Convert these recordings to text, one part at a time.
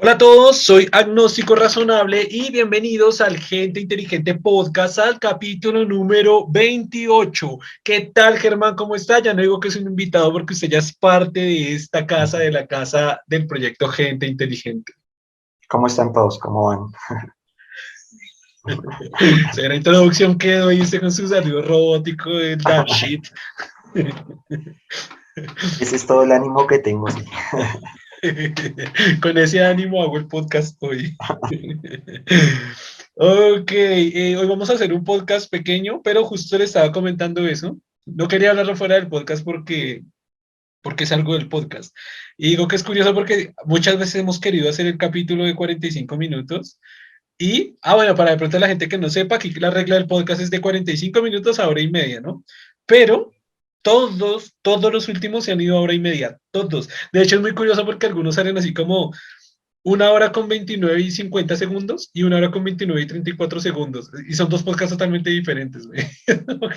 Hola a todos, soy Agnóstico Razonable y bienvenidos al Gente Inteligente Podcast, al capítulo número 28. ¿Qué tal, Germán? ¿Cómo está? Ya no digo que soy un invitado porque usted ya es parte de esta casa, de la casa del proyecto Gente Inteligente. ¿Cómo están todos? ¿Cómo van? Será introducción que doy usted con su saludo robótico de that shit. Ese es todo el ánimo que tengo, sí. Con ese ánimo hago el podcast hoy. Ok, hoy vamos a hacer un podcast pequeño, pero justo le estaba comentando eso. No quería hablarlo fuera del podcast porque es algo del podcast. Y digo que es curioso porque muchas veces hemos querido hacer el capítulo de 45 minutos. Bueno, para de pronto la gente que no sepa, aquí la regla del podcast es de 45 minutos a hora y media, ¿no? Pero todos los últimos se han ido a hora y media, todos. De hecho, es muy curioso porque algunos salen así como una hora con 29 y 50 segundos y una hora con 29 y 34 segundos. Y son dos podcasts totalmente diferentes, güey. Ok.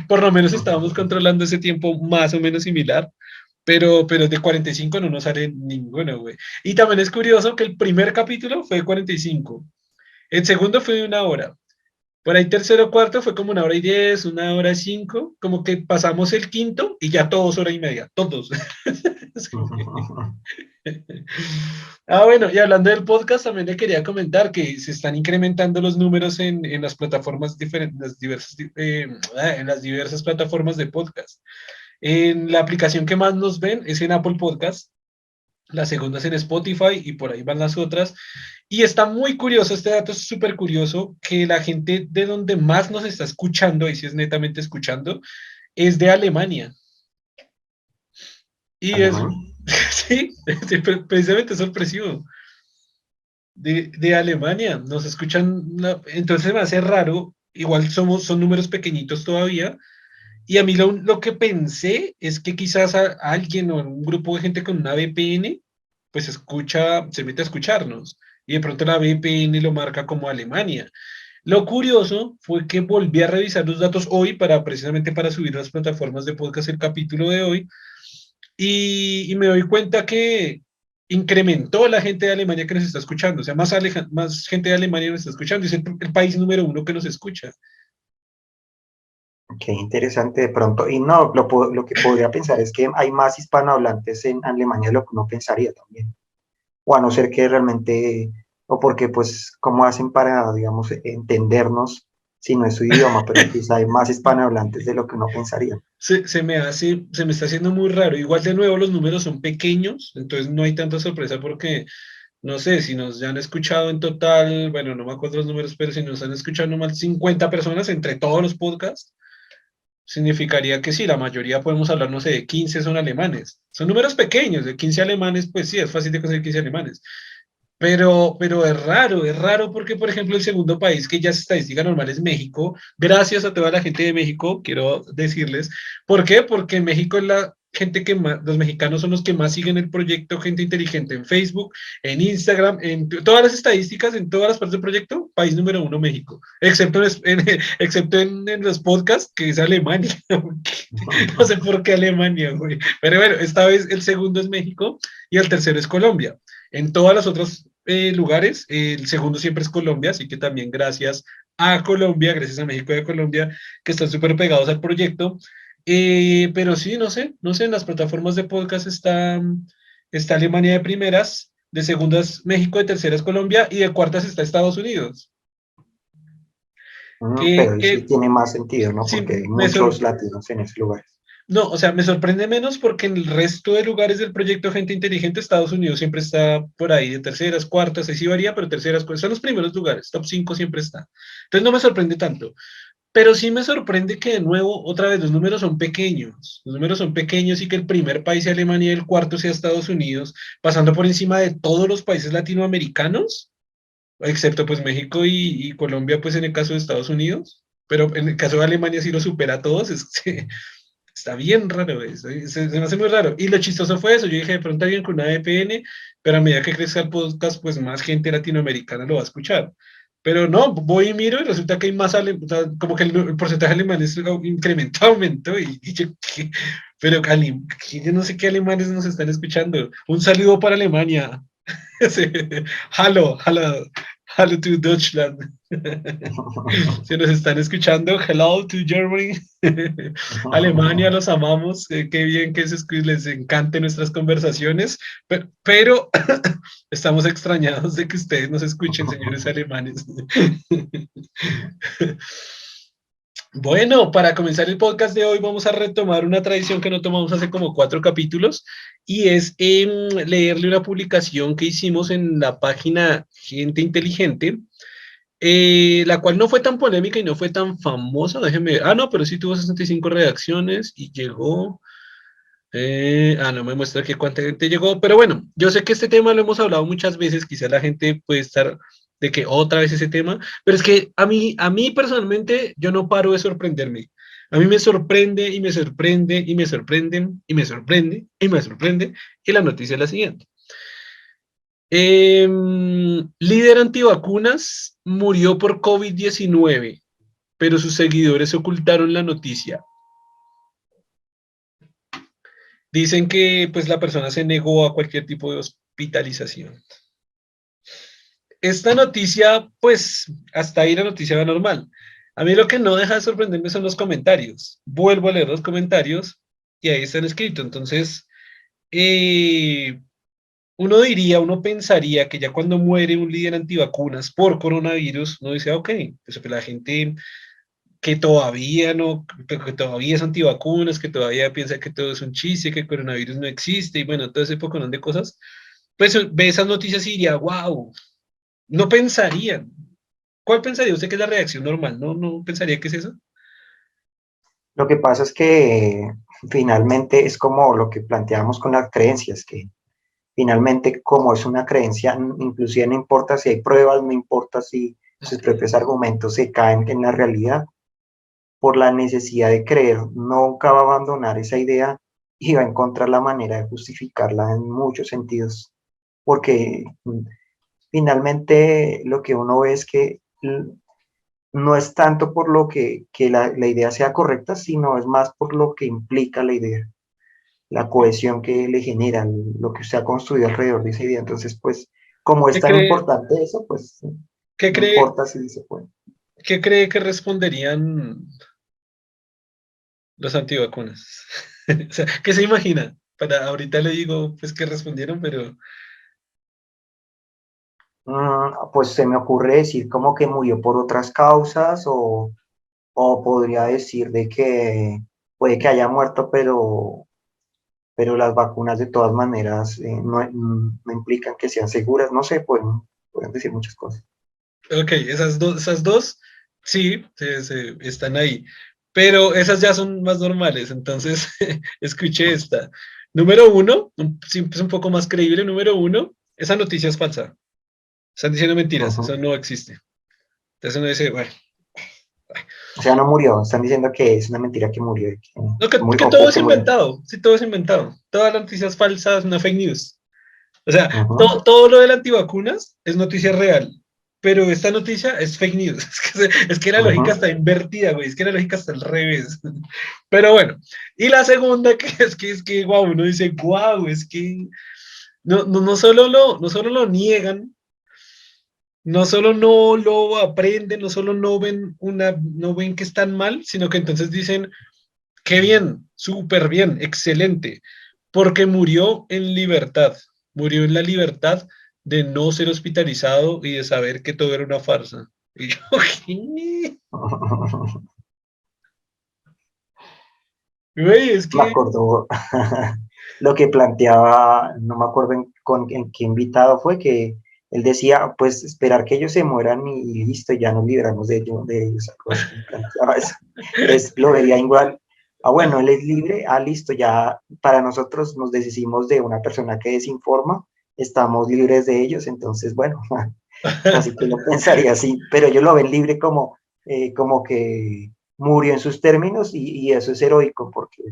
Por lo menos estábamos controlando ese tiempo más o menos similar, pero de 45 no nos sale ninguno, güey. Y también es curioso que el primer capítulo fue de 45, el segundo fue de una hora. Por ahí tercero, cuarto fue como una hora y 10, una hora y 5, como que pasamos el quinto y ya todos hora y media, todos. Bueno, y hablando del podcast, también le quería comentar que se están incrementando los números en las plataformas diferentes, en las diversas plataformas de podcast. En la aplicación que más nos ven es en Apple Podcast, la segunda es en Spotify y por ahí van las otras. Y está muy curioso, este dato es súper curioso, que la gente de donde más nos está escuchando, y si es netamente escuchando, es de Alemania. Y es, Alemania. sí, precisamente sorpresivo. De Alemania, nos escuchan, entonces me hace raro, igual son números pequeñitos todavía, y a mí lo que pensé es que quizás a alguien o un grupo de gente con una VPN, pues se mete a escucharnos, y de pronto la VPN lo marca como Alemania. Lo curioso fue que volví a revisar los datos hoy precisamente para subir a las plataformas de podcast el capítulo de hoy, y me doy cuenta que incrementó la gente de Alemania que nos está escuchando, o sea, más gente de Alemania nos está escuchando, es el país número uno que nos escucha. Qué interesante de pronto. Y no, lo que podría pensar es que hay más hispanohablantes en Alemania de lo que uno pensaría también. O a no ser que realmente, o porque pues, ¿cómo hacen para, digamos, entendernos si no es su idioma? Pero quizá hay más hispanohablantes de lo que uno pensaría. Se me está haciendo muy raro. Igual de nuevo los números son pequeños, entonces no hay tanta sorpresa porque, no sé, si nos ya han escuchado en total, bueno, no me acuerdo los números, pero si nos han escuchado nomás 50 personas entre todos los podcasts, significaría que sí, la mayoría podemos hablar, no sé, de 15 son alemanes. Son números pequeños, de 15 alemanes, pues sí, es fácil de conseguir 15 alemanes. Pero es raro porque, por ejemplo, el segundo país que ya es estadística normal es México. Gracias a toda la gente de México, quiero decirles. ¿Por qué? Porque México es la gente que más, los mexicanos son los que más siguen el proyecto Gente Inteligente en Facebook, en Instagram, en todas las estadísticas, en todas las partes del proyecto, país número uno México, excepto en los podcasts, que es Alemania. No sé por qué Alemania, güey. Pero bueno, esta vez el segundo es México y el tercero es Colombia. En todas las otras lugares, el segundo siempre es Colombia, así que también gracias a Colombia, gracias a México y a Colombia, que están súper pegados al proyecto. Pero sí, no sé, en las plataformas de podcast está Alemania de primeras, de segundas México, de terceras Colombia y de cuartas está Estados Unidos. Pero Que, ahí sí que tiene más sentido, ¿no? sí, Porque hay me, muchos sor- latinos en ese lugar. No, o sea, me sorprende menos porque en el resto de lugares del proyecto Gente Inteligente, Estados Unidos siempre está por ahí de terceras, cuartas, ahí sí varía, pero terceras, son los primeros lugares, top 5 siempre está. Entonces no me sorprende tanto, pero sí me sorprende que de nuevo, otra vez, los números son pequeños y que el primer país sea Alemania y el cuarto sea Estados Unidos, pasando por encima de todos los países latinoamericanos, excepto pues México y Colombia, pues en el caso de Estados Unidos, pero en el caso de Alemania sí lo supera a todos, está bien raro eso, se me hace muy raro. Y lo chistoso fue eso, yo dije, de pronto alguien con una VPN, pero a medida que crezca el podcast, pues más gente latinoamericana lo va a escuchar. Pero no, voy y miro y resulta que hay más, o sea, como que el porcentaje de alemanes incrementó, aumentó, y yo, pero yo no sé qué alemanes nos están escuchando. Un saludo para Alemania. Sí. Hallo, hallo, hallo to Deutschland. Si nos están escuchando, hello to Germany. Alemania, los amamos. Qué bien que les encanten nuestras conversaciones, pero estamos extrañados de que ustedes nos escuchen, señores alemanes. Bueno, para comenzar el podcast de hoy vamos a retomar una tradición que no tomamos hace como 4 capítulos y es leerle una publicación que hicimos en la página Gente Inteligente, la cual no fue tan polémica y no fue tan famosa, déjenme ver. Ah, no, pero sí tuvo 65 redacciones y llegó. No me muestra que cuánta gente llegó, pero bueno, yo sé que este tema lo hemos hablado muchas veces, quizás la gente puede estar de que otra vez ese tema, pero es que a mí personalmente yo no paro de sorprenderme. A mí me sorprende y me sorprende y me sorprenden y me sorprende y me sorprende y la noticia es la siguiente. Líder antivacunas murió por COVID-19, pero sus seguidores ocultaron la noticia. Dicen que pues la persona se negó a cualquier tipo de hospitalización. Esta noticia, pues hasta ahí la noticia va normal. A mí lo que no deja de sorprenderme son los comentarios. Vuelvo a leer los comentarios y ahí están escritos. Entonces, eh, uno pensaría que ya cuando muere un líder antivacunas por coronavirus, uno dice, ok, pues la gente que todavía no, que todavía es antivacunas, que todavía piensa que todo es un chiste, que el coronavirus no existe, y bueno, todo ese poco de cosas, pues ve esas noticias y diría, wow, no pensarían. ¿Cuál pensaría usted que es la reacción normal? ¿No pensaría que es eso? Lo que pasa es que finalmente es como lo que planteamos con las creencias, que finalmente como es una creencia, inclusive no importa si hay pruebas, no importa si sus propios argumentos se caen en la realidad, por la necesidad de creer, nunca va a abandonar esa idea y va a encontrar la manera de justificarla en muchos sentidos, porque finalmente lo que uno ve es que no es tanto por lo que la idea sea correcta, sino es más por lo que implica la idea, la cohesión que le genera, lo que usted ha construido alrededor de esa idea. Entonces, pues, como es ¿Qué tan cree, importante eso, pues, qué no cree, importa si se puede. qué cree que responderían los antivacunas? O sea, ¿qué se imagina? Para ahorita le digo, pues, que respondieron, pero Pues se me ocurre decir como que murió por otras causas o podría decir de que puede que haya muerto, pero las vacunas de todas maneras no implican que sean seguras, no sé, pueden decir muchas cosas. ok, esas dos, sí, están ahí. Pero esas ya son más normales, entonces escuché esta. Número uno, sí, es un poco más creíble. Número uno, esa noticia es falsa. Están diciendo mentiras, Ujú. eso no existe. Entonces uno dice, bueno, O sea, no murió, están diciendo que es una mentira que murió, no, que todo o es que murió. inventado, sí, todo es inventado. Toda la noticia es falsa, es una fake news. O sea, Ujú. todo lo de las antivacunas es noticia real, pero esta noticia es fake news. Es que la lógica Ujú. está invertida, güey. Es que la lógica está al revés. Pero bueno, y la segunda que es que wow, uno dice, wow, es que no solo lo niegan, no solo no lo aprenden, no solo no ven que están mal, sino que entonces dicen, qué bien, súper bien, excelente, porque murió en la libertad de no ser hospitalizado y de saber que todo era una farsa. Y yo, ¿qué? Güey, es Me que, acuerdo lo que planteaba, no me acuerdo en qué invitado fue, que él decía, pues esperar que ellos se mueran y listo, ya nos libramos de ellos, algo así, planteaba eso. Entonces lo vería igual, bueno, él es libre, listo, ya para nosotros nos deshicimos de una persona que desinforma, estamos libres de ellos, entonces bueno, así que lo pensaría así, pero ellos lo ven libre como que murió en sus términos y eso es heroico porque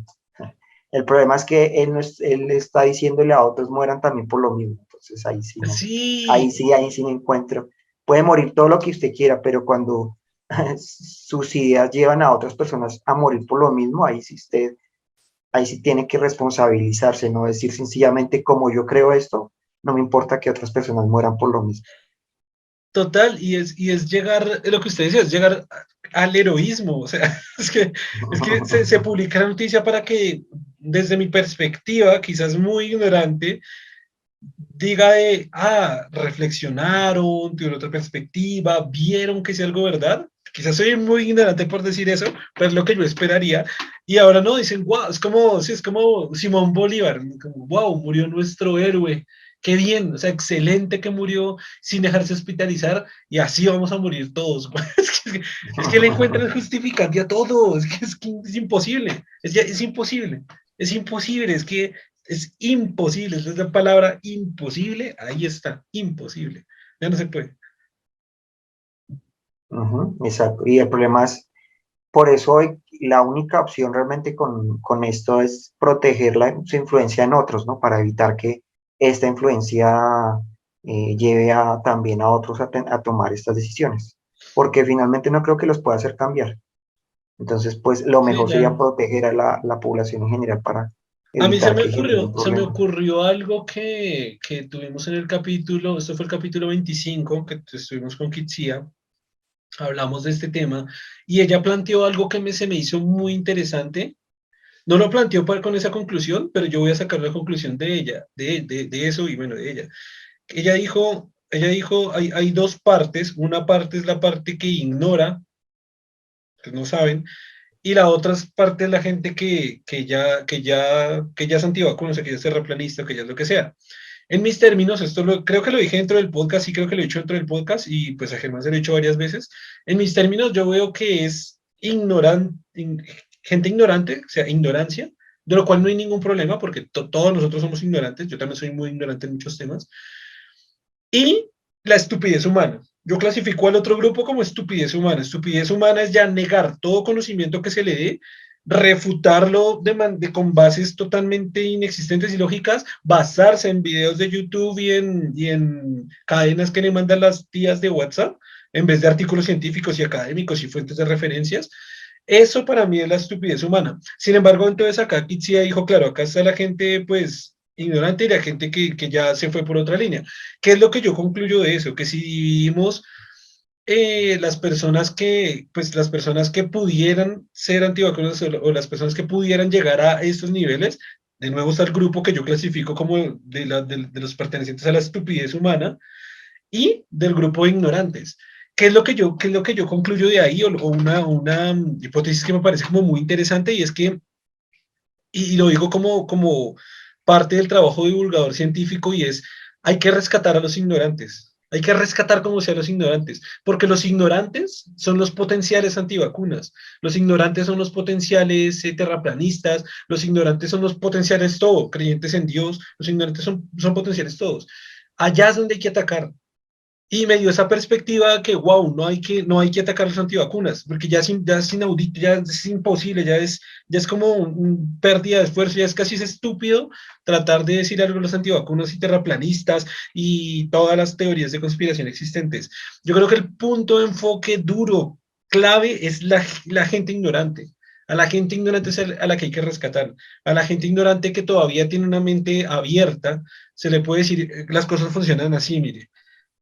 el problema es que él, no él está diciéndole a otros mueran también por lo mismo, entonces ahí sí no, sí, ahí sí me encuentro. Puede morir todo lo que usted quiera, pero cuando sus ideas llevan a otras personas a morir por lo mismo, ahí sí tiene que responsabilizarse, no decir sencillamente como yo creo esto, no me importa que otras personas mueran por lo mismo. Total, y es llegar, lo que usted decía, es llegar al heroísmo, o sea, es que se publica la noticia para que, desde mi perspectiva, quizás muy ignorante, diga reflexionaron, tuvieron otra perspectiva, vieron que es algo verdad. Quizás soy muy ignorante por decir eso, pero es lo que yo esperaría. Y ahora no, dicen, wow, es como, sí, es como Simón Bolívar, como, wow, murió nuestro héroe, qué bien, o sea, excelente que murió sin dejarse hospitalizar y así vamos a morir todos. Es que le encuentran justificante a todo, es que es imposible, es imposible, es imposible, esa es la palabra imposible, ahí está, imposible, ya no se puede. Ujú, exacto. Y el problema es, por eso hoy la única opción realmente con esto es proteger su influencia en otros, ¿no? Para evitar que esta influencia lleve también a otros a tomar estas decisiones. Porque finalmente no creo que los pueda hacer cambiar. Entonces, pues lo Sí, mejor ya. sería proteger a la población en general para A mí se evitar me que genere un ocurrió, se me problema. ocurrió algo que tuvimos en el capítulo, esto fue el capítulo 25, que estuvimos con Kitsia, hablamos de este tema, y ella planteó algo que se me hizo muy interesante. No lo planteó con esa conclusión, pero yo voy a sacar la conclusión de ella, de eso y bueno, de ella. Ella dijo, hay dos partes, una parte es la parte que ignora, que no saben, y la otra parte es la gente que ya es antivacunas, que ya es terraplanista, que ya es lo que sea. En mis términos, creo que lo dije dentro del podcast, sí creo que lo he dicho dentro del podcast, y pues a Germán se lo he dicho varias veces. En mis términos, yo veo que es gente ignorante, o sea, ignorancia, de lo cual no hay ningún problema, porque todos nosotros somos ignorantes, yo también soy muy ignorante en muchos temas, y la estupidez humana. Yo clasifico al otro grupo como estupidez humana. Estupidez humana es ya negar todo conocimiento que se le dé, refutarlo con bases totalmente inexistentes y lógicas, basarse en videos de YouTube y en cadenas que le mandan las tías de WhatsApp, en vez de artículos científicos y académicos y fuentes de referencias. Eso para mí es la estupidez humana. Sin embargo, entonces acá Kitsia dijo, claro, acá está la gente pues ignorante y la gente que ya se fue por otra línea. ¿Qué es lo que yo concluyo de eso? Que si dividimos las personas que pudieran ser antivacunas o las personas que pudieran llegar a estos niveles, de nuevo está el grupo que yo clasifico como de los pertenecientes a la estupidez humana y del grupo de ignorantes. ¿Qué es lo que yo concluyo de ahí? O una hipótesis que me parece como muy interesante y es que, y lo digo como parte del trabajo de divulgador científico, y es, hay que rescatar a los ignorantes. Hay que rescatar como sea a los ignorantes, porque los ignorantes son los potenciales antivacunas, los ignorantes son los potenciales terraplanistas, los ignorantes son los potenciales todo, creyentes en Dios, los ignorantes son potenciales todos. Allá es donde hay que atacar, y me dio esa perspectiva que, wow, no hay que atacar los antivacunas, porque ya es inaudito, ya es imposible, ya es como pérdida de esfuerzo, ya es casi es estúpido tratar de decir algo a los antivacunas y terraplanistas y todas las teorías de conspiración existentes. Yo creo que el punto de enfoque duro, clave, es la gente ignorante. A la gente ignorante es a la que hay que rescatar. A la gente ignorante que todavía tiene una mente abierta, se le puede decir, las cosas funcionan así, mire.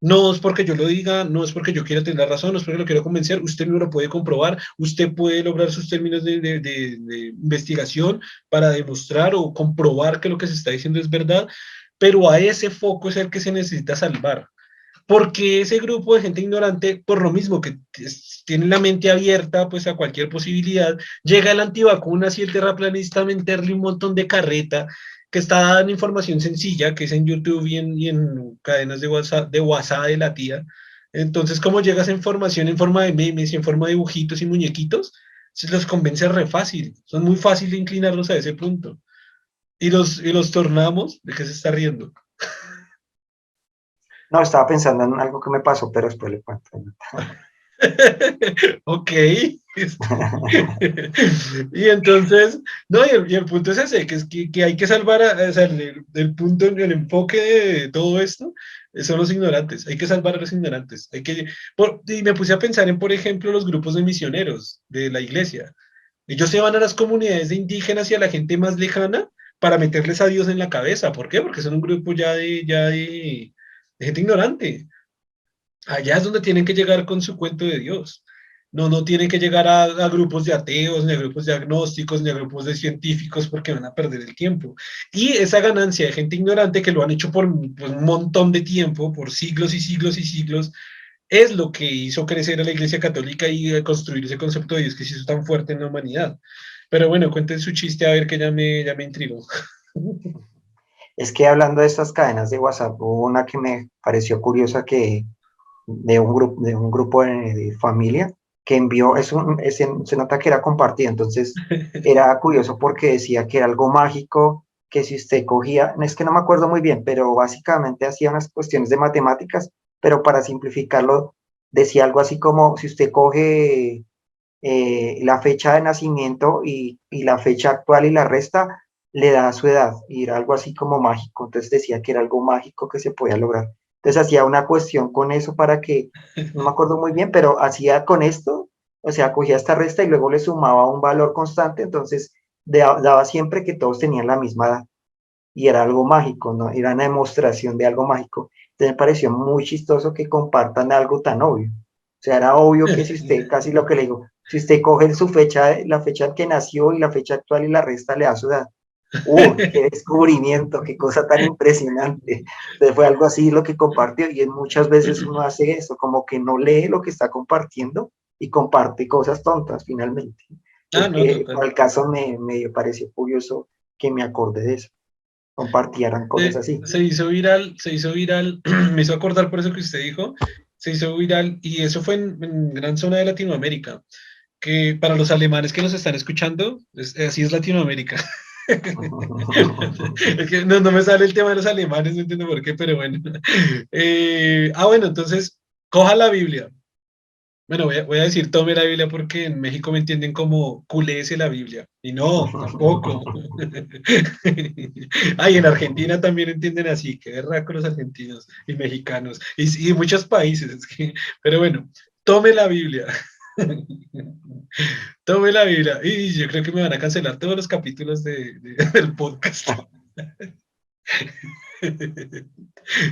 No es porque yo lo diga, no es porque yo quiera tener la razón, no es porque lo quiero convencer, usted me lo puede comprobar, usted puede lograr sus términos de investigación para demostrar o comprobar que lo que se está diciendo es verdad, pero a ese foco es el que se necesita salvar. Porque ese grupo de gente ignorante, por lo mismo que tiene la mente abierta pues a cualquier posibilidad, llega el antivacunas y el terraplanista a meterle un montón de carreta que está dando información sencilla, que es en YouTube y en cadenas de WhatsApp de la tía. Entonces, ¿cómo llega esa información en forma de memes y en forma de dibujitos y muñequitos? Se los convence re fácil. Son muy fácil de inclinarlos a ese punto. Y los tornamos, ¿de qué se está riendo? No, estaba pensando en algo que me pasó, pero después le cuento. Ok. Y entonces, no, y el punto es ese, que es que hay que salvar, o sea, el punto, el enfoque de todo esto son los ignorantes, hay que salvar a los ignorantes, y me puse a pensar en, por ejemplo, los grupos de misioneros de la iglesia. Ellos se van a las comunidades de indígenas y a la gente más lejana para meterles a Dios en la cabeza. ¿Por qué? Porque son un grupo de gente ignorante. Allá es donde tienen que llegar con su cuento de Dios. No, no tienen que llegar a grupos de ateos, ni a grupos de agnósticos, ni a grupos de científicos, porque van a perder el tiempo. Y esa ganancia de gente ignorante que lo han hecho por pues, un montón de tiempo, por siglos y siglos y siglos, es lo que hizo crecer a la Iglesia Católica y construir ese concepto de Dios que se hizo tan fuerte en la humanidad. Pero bueno, cuenten su chiste a ver que ya me intrigó. Es que hablando de estas cadenas de WhatsApp, hubo una que me pareció curiosa que de un grupo de familia que envió, se nota que era compartido, entonces era curioso porque decía que era algo mágico, que si usted cogía, es que no me acuerdo muy bien, pero básicamente hacía unas cuestiones de matemáticas, pero para simplificarlo, decía algo así como si usted coge la fecha de nacimiento y la fecha actual y la resta, le da su edad, y era algo así como mágico, entonces decía que era algo mágico que se podía lograr. Entonces hacía una cuestión con eso para que, no me acuerdo muy bien, pero hacía con esto, o sea, cogía esta resta y luego le sumaba un valor constante, entonces daba siempre que todos tenían la misma edad y era algo mágico, ¿no? Era una demostración de algo mágico. Entonces me pareció muy chistoso que compartan algo tan obvio. O sea, era obvio que si usted, casi lo que le digo, si usted coge su fecha, la fecha en que nació y la fecha actual y la resta, le da su edad. ¡Qué descubrimiento! ¡Qué cosa tan impresionante! Entonces fue algo así lo que compartió y muchas veces uno hace eso, como que no lee lo que está compartiendo y comparte cosas tontas finalmente. Ah, Entonces, no, para total. el caso me pareció curioso que me acordé de eso, compartieran cosas así. Se hizo viral, me hizo acordar por eso que usted dijo, se hizo viral y eso fue en gran zona de Latinoamérica, que para los alemanes que nos están escuchando, así es Latinoamérica. Es que no me sale el tema de los alemanes, no entiendo por qué, pero bueno. Bueno, entonces, coja la Biblia. Bueno, voy a decir tome la Biblia porque en México me entienden como culéese la Biblia. Y no, tampoco. Ay, en Argentina también entienden así, qué verra con los argentinos y mexicanos y muchos países. Pero bueno, tome la Biblia. Tome la Biblia. Y yo creo que me van a cancelar todos los capítulos del podcast.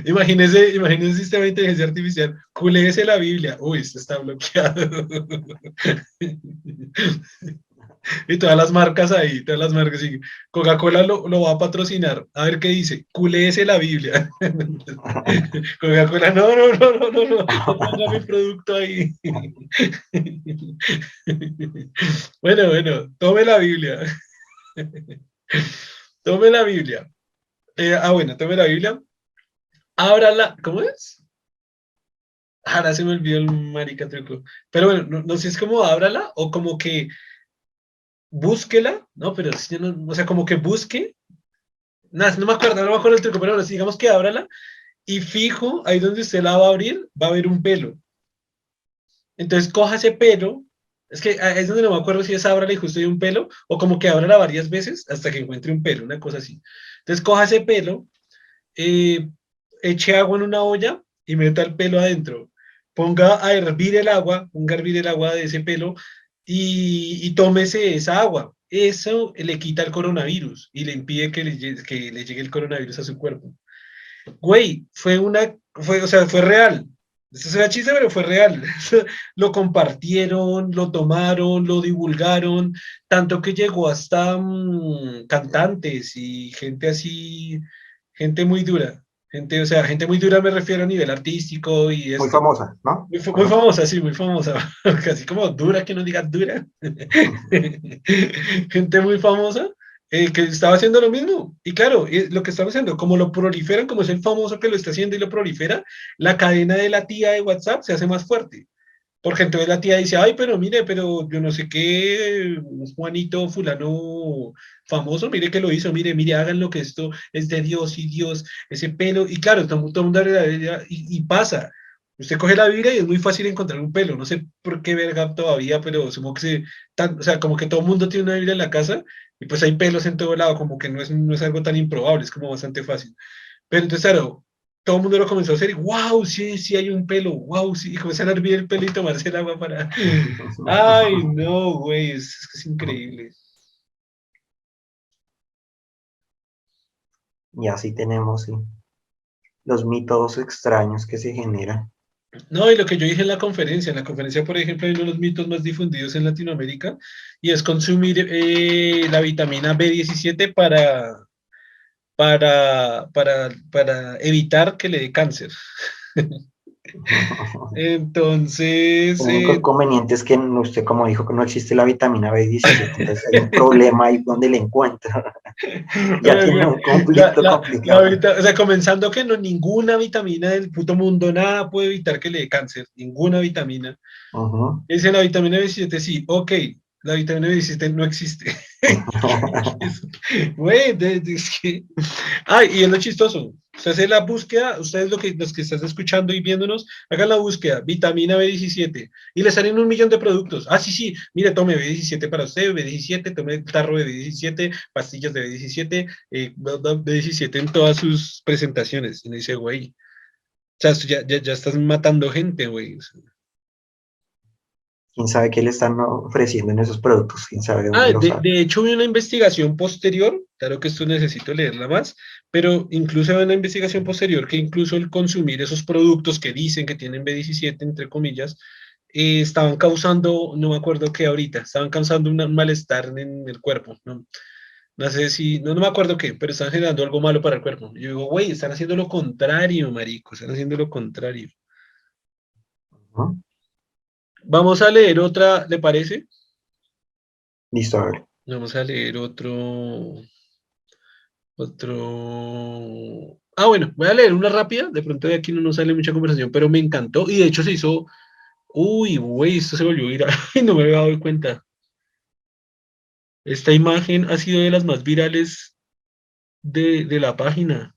Imagínese un sistema de inteligencia artificial. Culéese la Biblia. Uy, esto está bloqueado. Y todas las marcas ahí, todas las marcas. Y Coca-Cola lo va a patrocinar. A ver qué dice. Culéese la Biblia. Coca-Cola, no ponga mi producto ahí. Bueno, tome la Biblia. Tome la Biblia. Bueno, tome la Biblia. Ábrala. ¿Cómo es? Ahora se me olvidó el marica truco. Pero bueno, no sé si es como ábrala o como que búsquela, ¿no? Pero si no, o sea, como que busque. Nada, no me acuerdo el truco, pero bueno, digamos que ábrala y fijo, ahí donde usted la va a abrir, va a haber un pelo. Entonces coja ese pelo, es que es donde no me acuerdo si es ábrala y justo hay un pelo, o como que ábrala varias veces hasta que encuentre un pelo, una cosa así. Entonces coja ese pelo, eh, eche agua en una olla y meta el pelo adentro. Ponga a hervir el agua, ponga a hervir el agua de ese pelo y tómese esa agua. Eso le quita el coronavirus y le impide que le llegue el coronavirus a su cuerpo. Güey, o sea, fue real. Esto es una chiste, pero fue real. Lo compartieron, lo tomaron, lo divulgaron, tanto que llegó hasta cantantes y gente así, gente muy dura. Gente, o sea, gente muy dura me refiero a nivel artístico y Muy esto. famosa, ¿no? Muy Ajá. famosa, sí, muy famosa. Casi como dura, que no diga dura. Gente muy famosa que estaba haciendo lo mismo. Y claro, lo que estaba haciendo, como lo proliferan, como es el famoso que lo está haciendo y lo prolifera, la cadena de la tía de WhatsApp se hace más fuerte. Porque entonces la tía dice, ay, pero mire, pero yo no sé qué, Juanito, fulano famoso, mire que lo hizo, mire, hagan lo que esto es de Dios y Dios, ese pelo, y claro, todo el mundo y pasa. Usted coge la Biblia y es muy fácil encontrar un pelo, no sé por qué verga todavía, pero supongo que o sea, como que todo el mundo tiene una Biblia en la casa y pues hay pelos en todo lado, como que no es algo tan improbable, es como bastante fácil. Pero entonces, claro, todo el mundo lo comenzó a hacer y wow, sí, sí hay un pelo, wow, sí, y comenzaron a hervir el pelo y tomarse el agua para... Ay, no, güey, es que es increíble. Y así tenemos sí, los mitos extraños que se generan. No, y lo que yo dije en la conferencia, por ejemplo, hay uno de los mitos más difundidos en Latinoamérica y es consumir la vitamina B17 para evitar que le dé cáncer. El Entonces, único inconveniente es que usted, como dijo, que no existe la vitamina B17, entonces hay un problema ahí donde le encuentra. Ya tiene un conflicto complicado. o sea, comenzando que no, ninguna vitamina del puto mundo, nada puede evitar que le dé cáncer, ninguna vitamina. Ujú. Dice la vitamina B7, sí, ok, la vitamina B7 no existe. Güey, es que... Ay, y es lo chistoso. Usted hace la búsqueda, ustedes los que están escuchando y viéndonos, hagan la búsqueda, vitamina B17, y le salen 1 millón de productos. Ah, sí, sí, mire, tome B17 para usted, B17, tome tarro de B17, pastillas de B17, B17 en todas sus presentaciones. Y uno dice, güey, o sea, ya estás matando gente, güey. ¿Quién sabe qué le están ofreciendo en esos productos? ¿Quién sabe de dónde Ah, los sacan? de hecho, vi una investigación posterior, claro que esto necesito leerla más, pero incluso hay una investigación posterior que incluso el consumir esos productos que dicen que tienen B17, entre comillas, estaban causando, no me acuerdo qué ahorita, estaban causando un malestar en el cuerpo, ¿no? No sé si, no me acuerdo qué, pero están generando algo malo para el cuerpo. Yo digo, güey, están haciendo lo contrario, marico, están haciendo lo contrario. ¿No? Vamos a leer otra, ¿le parece? Listo, a ver. Vamos a leer otro. Ah, bueno, voy a leer una rápida. De pronto de aquí no nos sale mucha conversación, pero me encantó. Y de hecho se hizo. Uy, güey, esto se volvió viral. No me había dado cuenta. Esta imagen ha sido de las más virales de la página.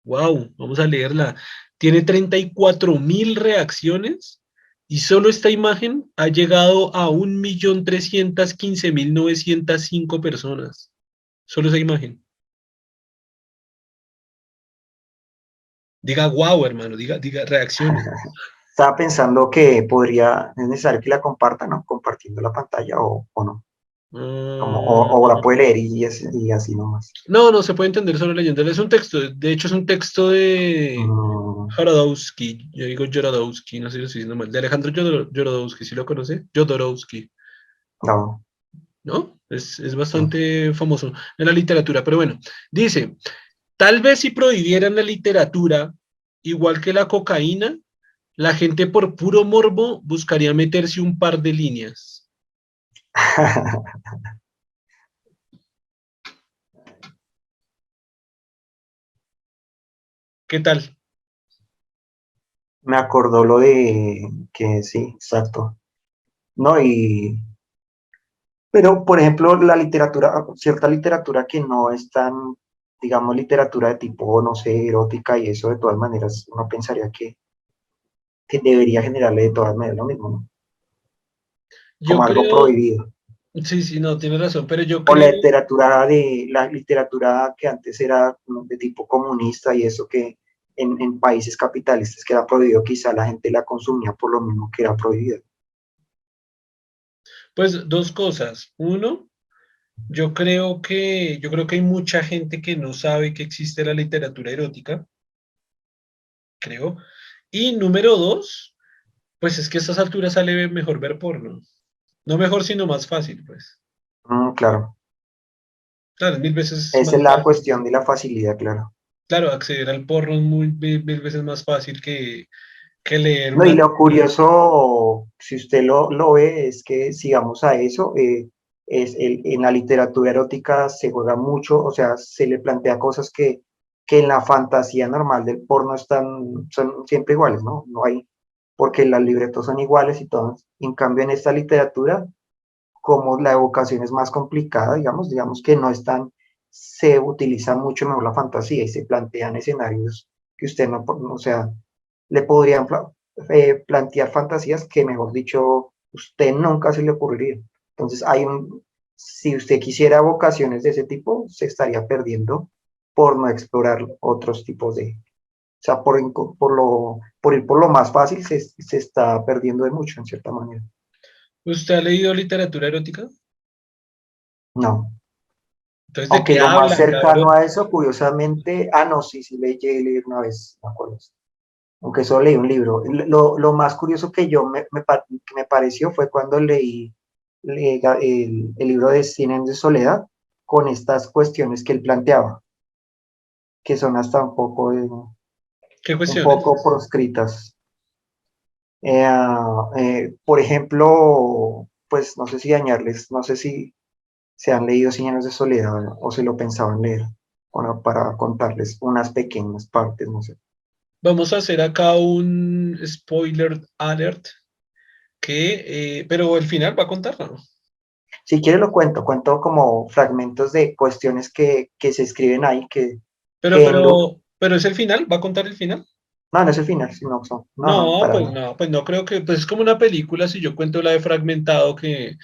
Wow, vamos a leerla. Tiene 34.000 reacciones y solo esta imagen ha llegado a 1.315.905 personas. Solo esa imagen. Diga wow, hermano, diga reacciones. Estaba pensando que es necesario que la compartan, ¿no? Compartiendo la pantalla o no. Como, o la Mm, puede leer y así nomás. no, no se puede entender solo leyéndolo. Es un texto, de hecho es un texto de Mm, Jorodowski. Yo digo Jorodowski, no sé si lo estoy diciendo mal. De Alejandro Jorodowski, ¿sí lo conoce? Jodorowsky, no, ¿no? Es sí. bastante famoso en la literatura. Pero bueno, dice, tal vez si prohibieran la literatura, igual que la cocaína, la gente por puro morbo buscaría meterse un par de líneas. ¿Qué tal? Me acordó lo de que sí, exacto. No, pero por ejemplo, la literatura, cierta literatura que no es tan, digamos, literatura de tipo, no sé, erótica y eso, de todas maneras, uno pensaría que debería generarle de todas maneras lo mismo, ¿no? Yo Como algo creo, prohibido. sí, sí, no, tiene razón, pero yo O creo, la literatura que antes era ¿no? de tipo comunista y eso que en países capitalistas que era prohibido, quizá la gente la consumía por lo mismo que era prohibido. pues dos cosas. Uno, yo creo que hay mucha gente que no sabe que existe la literatura erótica, creo. Y número dos, pues es que a estas alturas sale mejor ver porno. No mejor, sino más fácil, pues. Claro, Claro, es mil veces esa más es la fácil. cuestión de la facilidad, claro. Claro, acceder al porno es mil veces más fácil que leer No, y una lo novela. curioso, si usted lo ve, es que sigamos a eso, en la literatura erótica se juega mucho, o sea, se le plantea cosas que en la fantasía normal del porno son siempre iguales, ¿no? No hay, porque las libretos son iguales y todas. En cambio, en esta literatura, como la evocación es más complicada, digamos que no es tan, se utiliza mucho mejor la fantasía y se plantean escenarios que usted no, o sea, le podrían plantear fantasías que, mejor dicho, usted nunca se le ocurriría. Entonces, si usted quisiera vocaciones de ese tipo, se estaría perdiendo por no explorar otros tipos o sea, por ir por lo más fácil, se está perdiendo de mucho, en cierta manera. ¿Usted ha leído literatura erótica? No, Entonces, ¿de Aunque qué lo más hablan, cercano cabrón? a eso, curiosamente, no, sí, sí, leí una vez, me acuerdo. Aunque solo leí un libro. Lo más curioso que que me pareció fue cuando el libro de Cien años de soledad con estas cuestiones que él planteaba, que son hasta ¿Qué un cuestiones? poco proscritas. Por ejemplo, pues no sé si dañarles, no sé si se han leído Cien años de soledad o se lo pensaban leer, bueno, para contarles unas pequeñas partes, no sé. Vamos a hacer acá un spoiler alert, pero el final va a contar, ¿no? Si quiere lo cuento como fragmentos de cuestiones que se escriben ahí, Pero, que en lo, pero es el final, ¿va a contar el final? no, no es el final, sino son, no, No, para pues nada. no, pues no creo que, pues es como una película, si yo cuento la de Fragmentado, que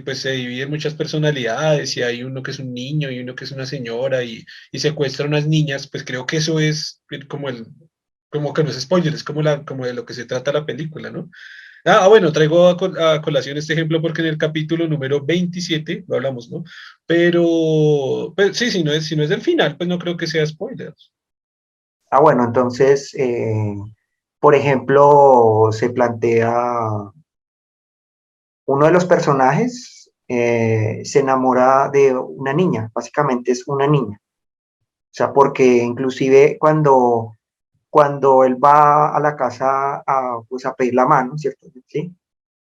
pues se divide en muchas personalidades y hay uno que es un niño y uno que es una señora y secuestra a unas niñas, pues creo que eso es como que no es spoiler, es como de lo que se trata la película, ¿no? Bueno, traigo a colación este ejemplo porque en el capítulo número 27 lo hablamos, ¿no? Pero, pues sí, si no es del final, pues no creo que sea spoiler. Bueno, entonces, por ejemplo, se plantea uno de los personajes se enamora de una niña, básicamente es una niña. O sea, porque inclusive cuando él va a la casa pues a pedir la mano, ¿cierto? ¿Sí?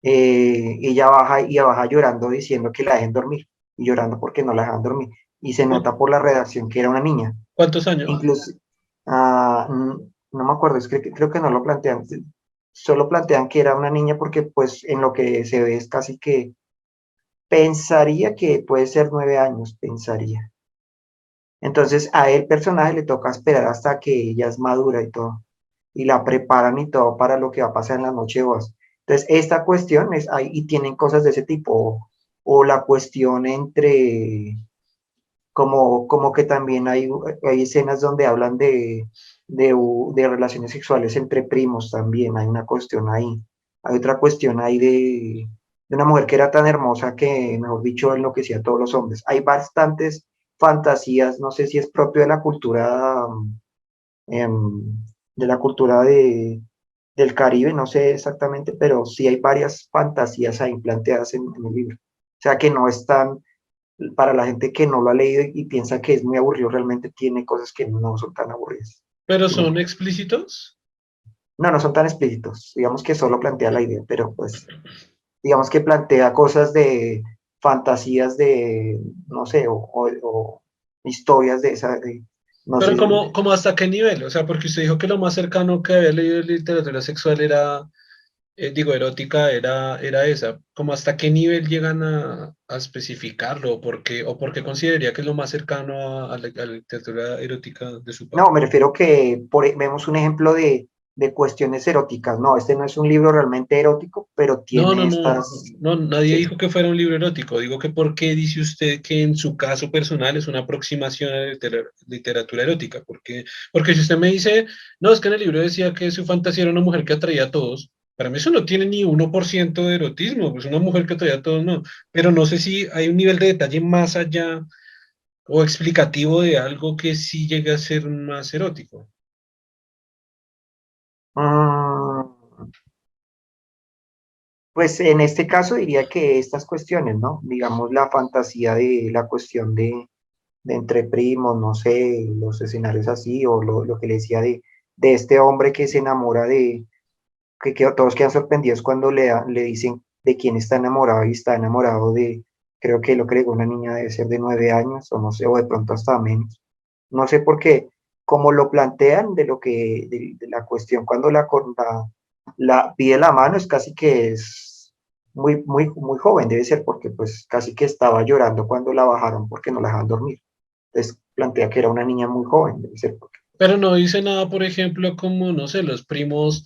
Ella baja llorando diciendo que la dejen dormir y llorando porque no la dejan dormir. Y se nota por la redacción que era una niña. ¿Cuántos años? Incluso, no me acuerdo, creo que no lo plantean, solo plantean que era una niña porque pues en lo que se ve es casi que pensaría que puede ser 9 años, pensaría. Entonces a el personaje le toca esperar hasta que ella es madura y todo, y la preparan y todo para lo que va a pasar en la noche de bodas. Entonces esta cuestión es ahí y tienen cosas de ese tipo, o la cuestión entre, como que también hay escenas donde hablan de relaciones sexuales entre primos también, hay una cuestión ahí. Hay otra cuestión ahí de una mujer que era tan hermosa que, mejor dicho, enloquecía a todos los hombres. Hay bastantes fantasías, no sé si es propio de la cultura, de la cultura del Caribe, no sé exactamente, pero sí hay varias fantasías ahí planteadas en el libro. O sea que no están, para la gente que no lo ha leído y piensa que es muy aburrido, realmente tiene cosas que no son tan aburridas. ¿Pero Sí, son explícitos? no, no son tan explícitos, digamos que solo plantea la idea, pero pues digamos que plantea cosas de fantasías de, no sé, o historias de esa, no Pero sé, como hasta qué nivel, o sea, porque usted dijo que lo más cercano que había leído de literatura sexual era, digo, erótica, era esa. ¿Como hasta qué nivel llegan a especificarlo? O por qué consideraría que es lo más cercano a la literatura erótica de su no, parte? me refiero que vemos un ejemplo de cuestiones eróticas, no, este no es un libro realmente erótico, pero No, no, tiene no, estas, no, nadie sí, dijo que fuera un libro erótico. Digo que por qué dice usted que en su caso personal es una aproximación a la literatura erótica. Porque si usted me dice, no, es que en el libro decía que su fantasía era una mujer que atraía a todos, para mí eso no tiene ni 1% de erotismo, pues una mujer que atraía a todos, no. Pero no sé si hay un nivel de detalle más allá o explicativo de algo que sí llegue a ser más erótico. mm, pues en este caso diría que estas cuestiones, ¿no? Digamos la fantasía de la cuestión de entre primos, no sé, los escenarios así, o lo que le decía de este hombre que se enamora que todos quedan sorprendidos cuando le dicen de quién está enamorado y está enamorado creo que lo que le digo, una niña debe ser de 9 años, o no sé, o de pronto hasta menos. No sé por qué, como lo plantean de la cuestión cuando la pide la mano, es casi que es muy, muy, muy joven, debe ser, porque pues casi que estaba llorando cuando la bajaron porque no la dejaban dormir. Entonces plantea que era una niña muy joven, debe ser. Pero no dice nada, por ejemplo, como, no sé, los primos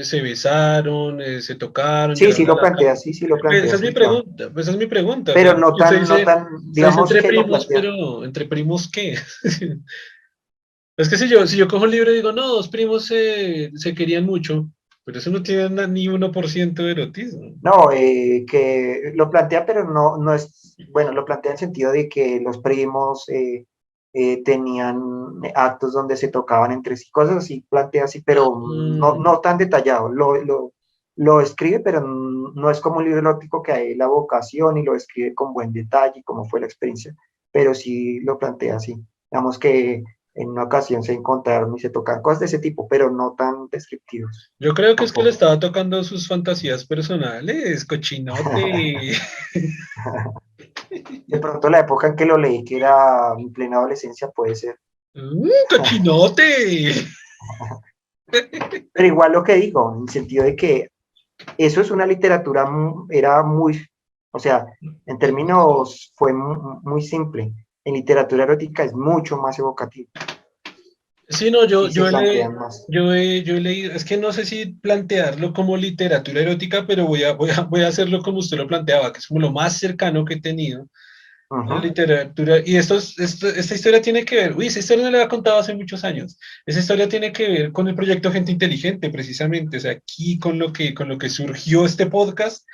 se besaron, se tocaron, Sí, sí llegaron a lo la casa. plantea, sí, sí lo Esa plantea, es mi sí, claro. pregunta, esa es mi pregunta. O Pero sea, no usted tan, no dice, tan, usted dice digamos entre que lo primos, plantea. pero ¿entre primos qué? Es que si yo cojo un libro y digo, no, dos primos se querían mucho, pero eso no tiene ni 1% de erotismo. No, que lo plantea, pero no es, bueno, lo plantea en el sentido de que los primos tenían actos donde se tocaban entre sí, cosas así, plantea así, pero Mm, no tan detallado. Lo escribe, pero no es como un libro erótico que hay la vocación y lo escribe con buen detalle, como fue la experiencia, pero sí lo plantea así. Digamos que en una ocasión se encontraron y se tocaron cosas de ese tipo, pero no tan descriptivos yo creo que es que le tampoco. estaba tocando sus fantasías personales, cochinote. De pronto la época en que lo leí, que era mi plena adolescencia, puede ser. Cochinote. Pero igual lo que digo, en el sentido de que eso es una literatura, era muy, o sea, en términos fue muy simple. En literatura erótica es mucho más evocativo Sí, no, y se plantean más. yo he leído, es que no sé si plantearlo como literatura erótica, pero voy a hacerlo como usted lo planteaba, que es como lo más cercano que he tenido a la Ujú. literatura. Y esta historia tiene que ver, uy, esa historia no la he contado hace muchos años. Esa historia tiene que ver con el proyecto Gente Inteligente, precisamente. O sea, aquí con lo que surgió este podcast.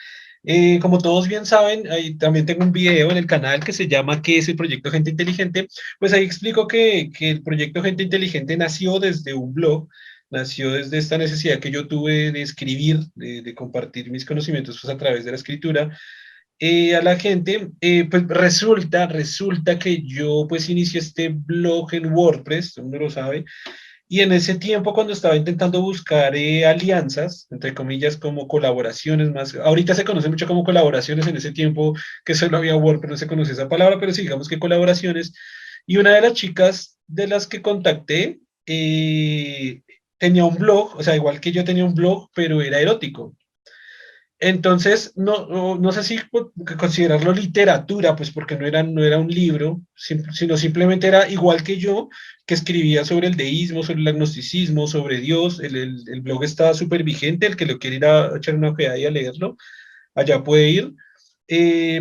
Como todos bien saben, ahí también tengo un video en el canal que se llama ¿Qué es el proyecto Gente Inteligente? Pues ahí explico que el proyecto Gente Inteligente nació desde un blog, nació desde esta necesidad que yo tuve de escribir, de compartir mis conocimientos pues, a través de la escritura a la gente. Pues resulta que yo pues inicié este blog en WordPress, uno lo sabe, y en ese tiempo cuando estaba intentando buscar alianzas, entre comillas, como colaboraciones más, ahorita se conoce mucho como colaboraciones, en ese tiempo que solo había WordPress no se conoce esa palabra, pero sí digamos que colaboraciones, y una de las chicas de las que contacté tenía un blog, o sea, igual que yo tenía un blog, pero era erótico. Entonces, no sé si considerarlo literatura, pues porque no era un libro, sino simplemente era igual que yo, que escribía sobre el deísmo, sobre el agnosticismo, sobre Dios. El blog está súper vigente, el que lo quiere ir a echar una ojeada y a leerlo, allá puede ir.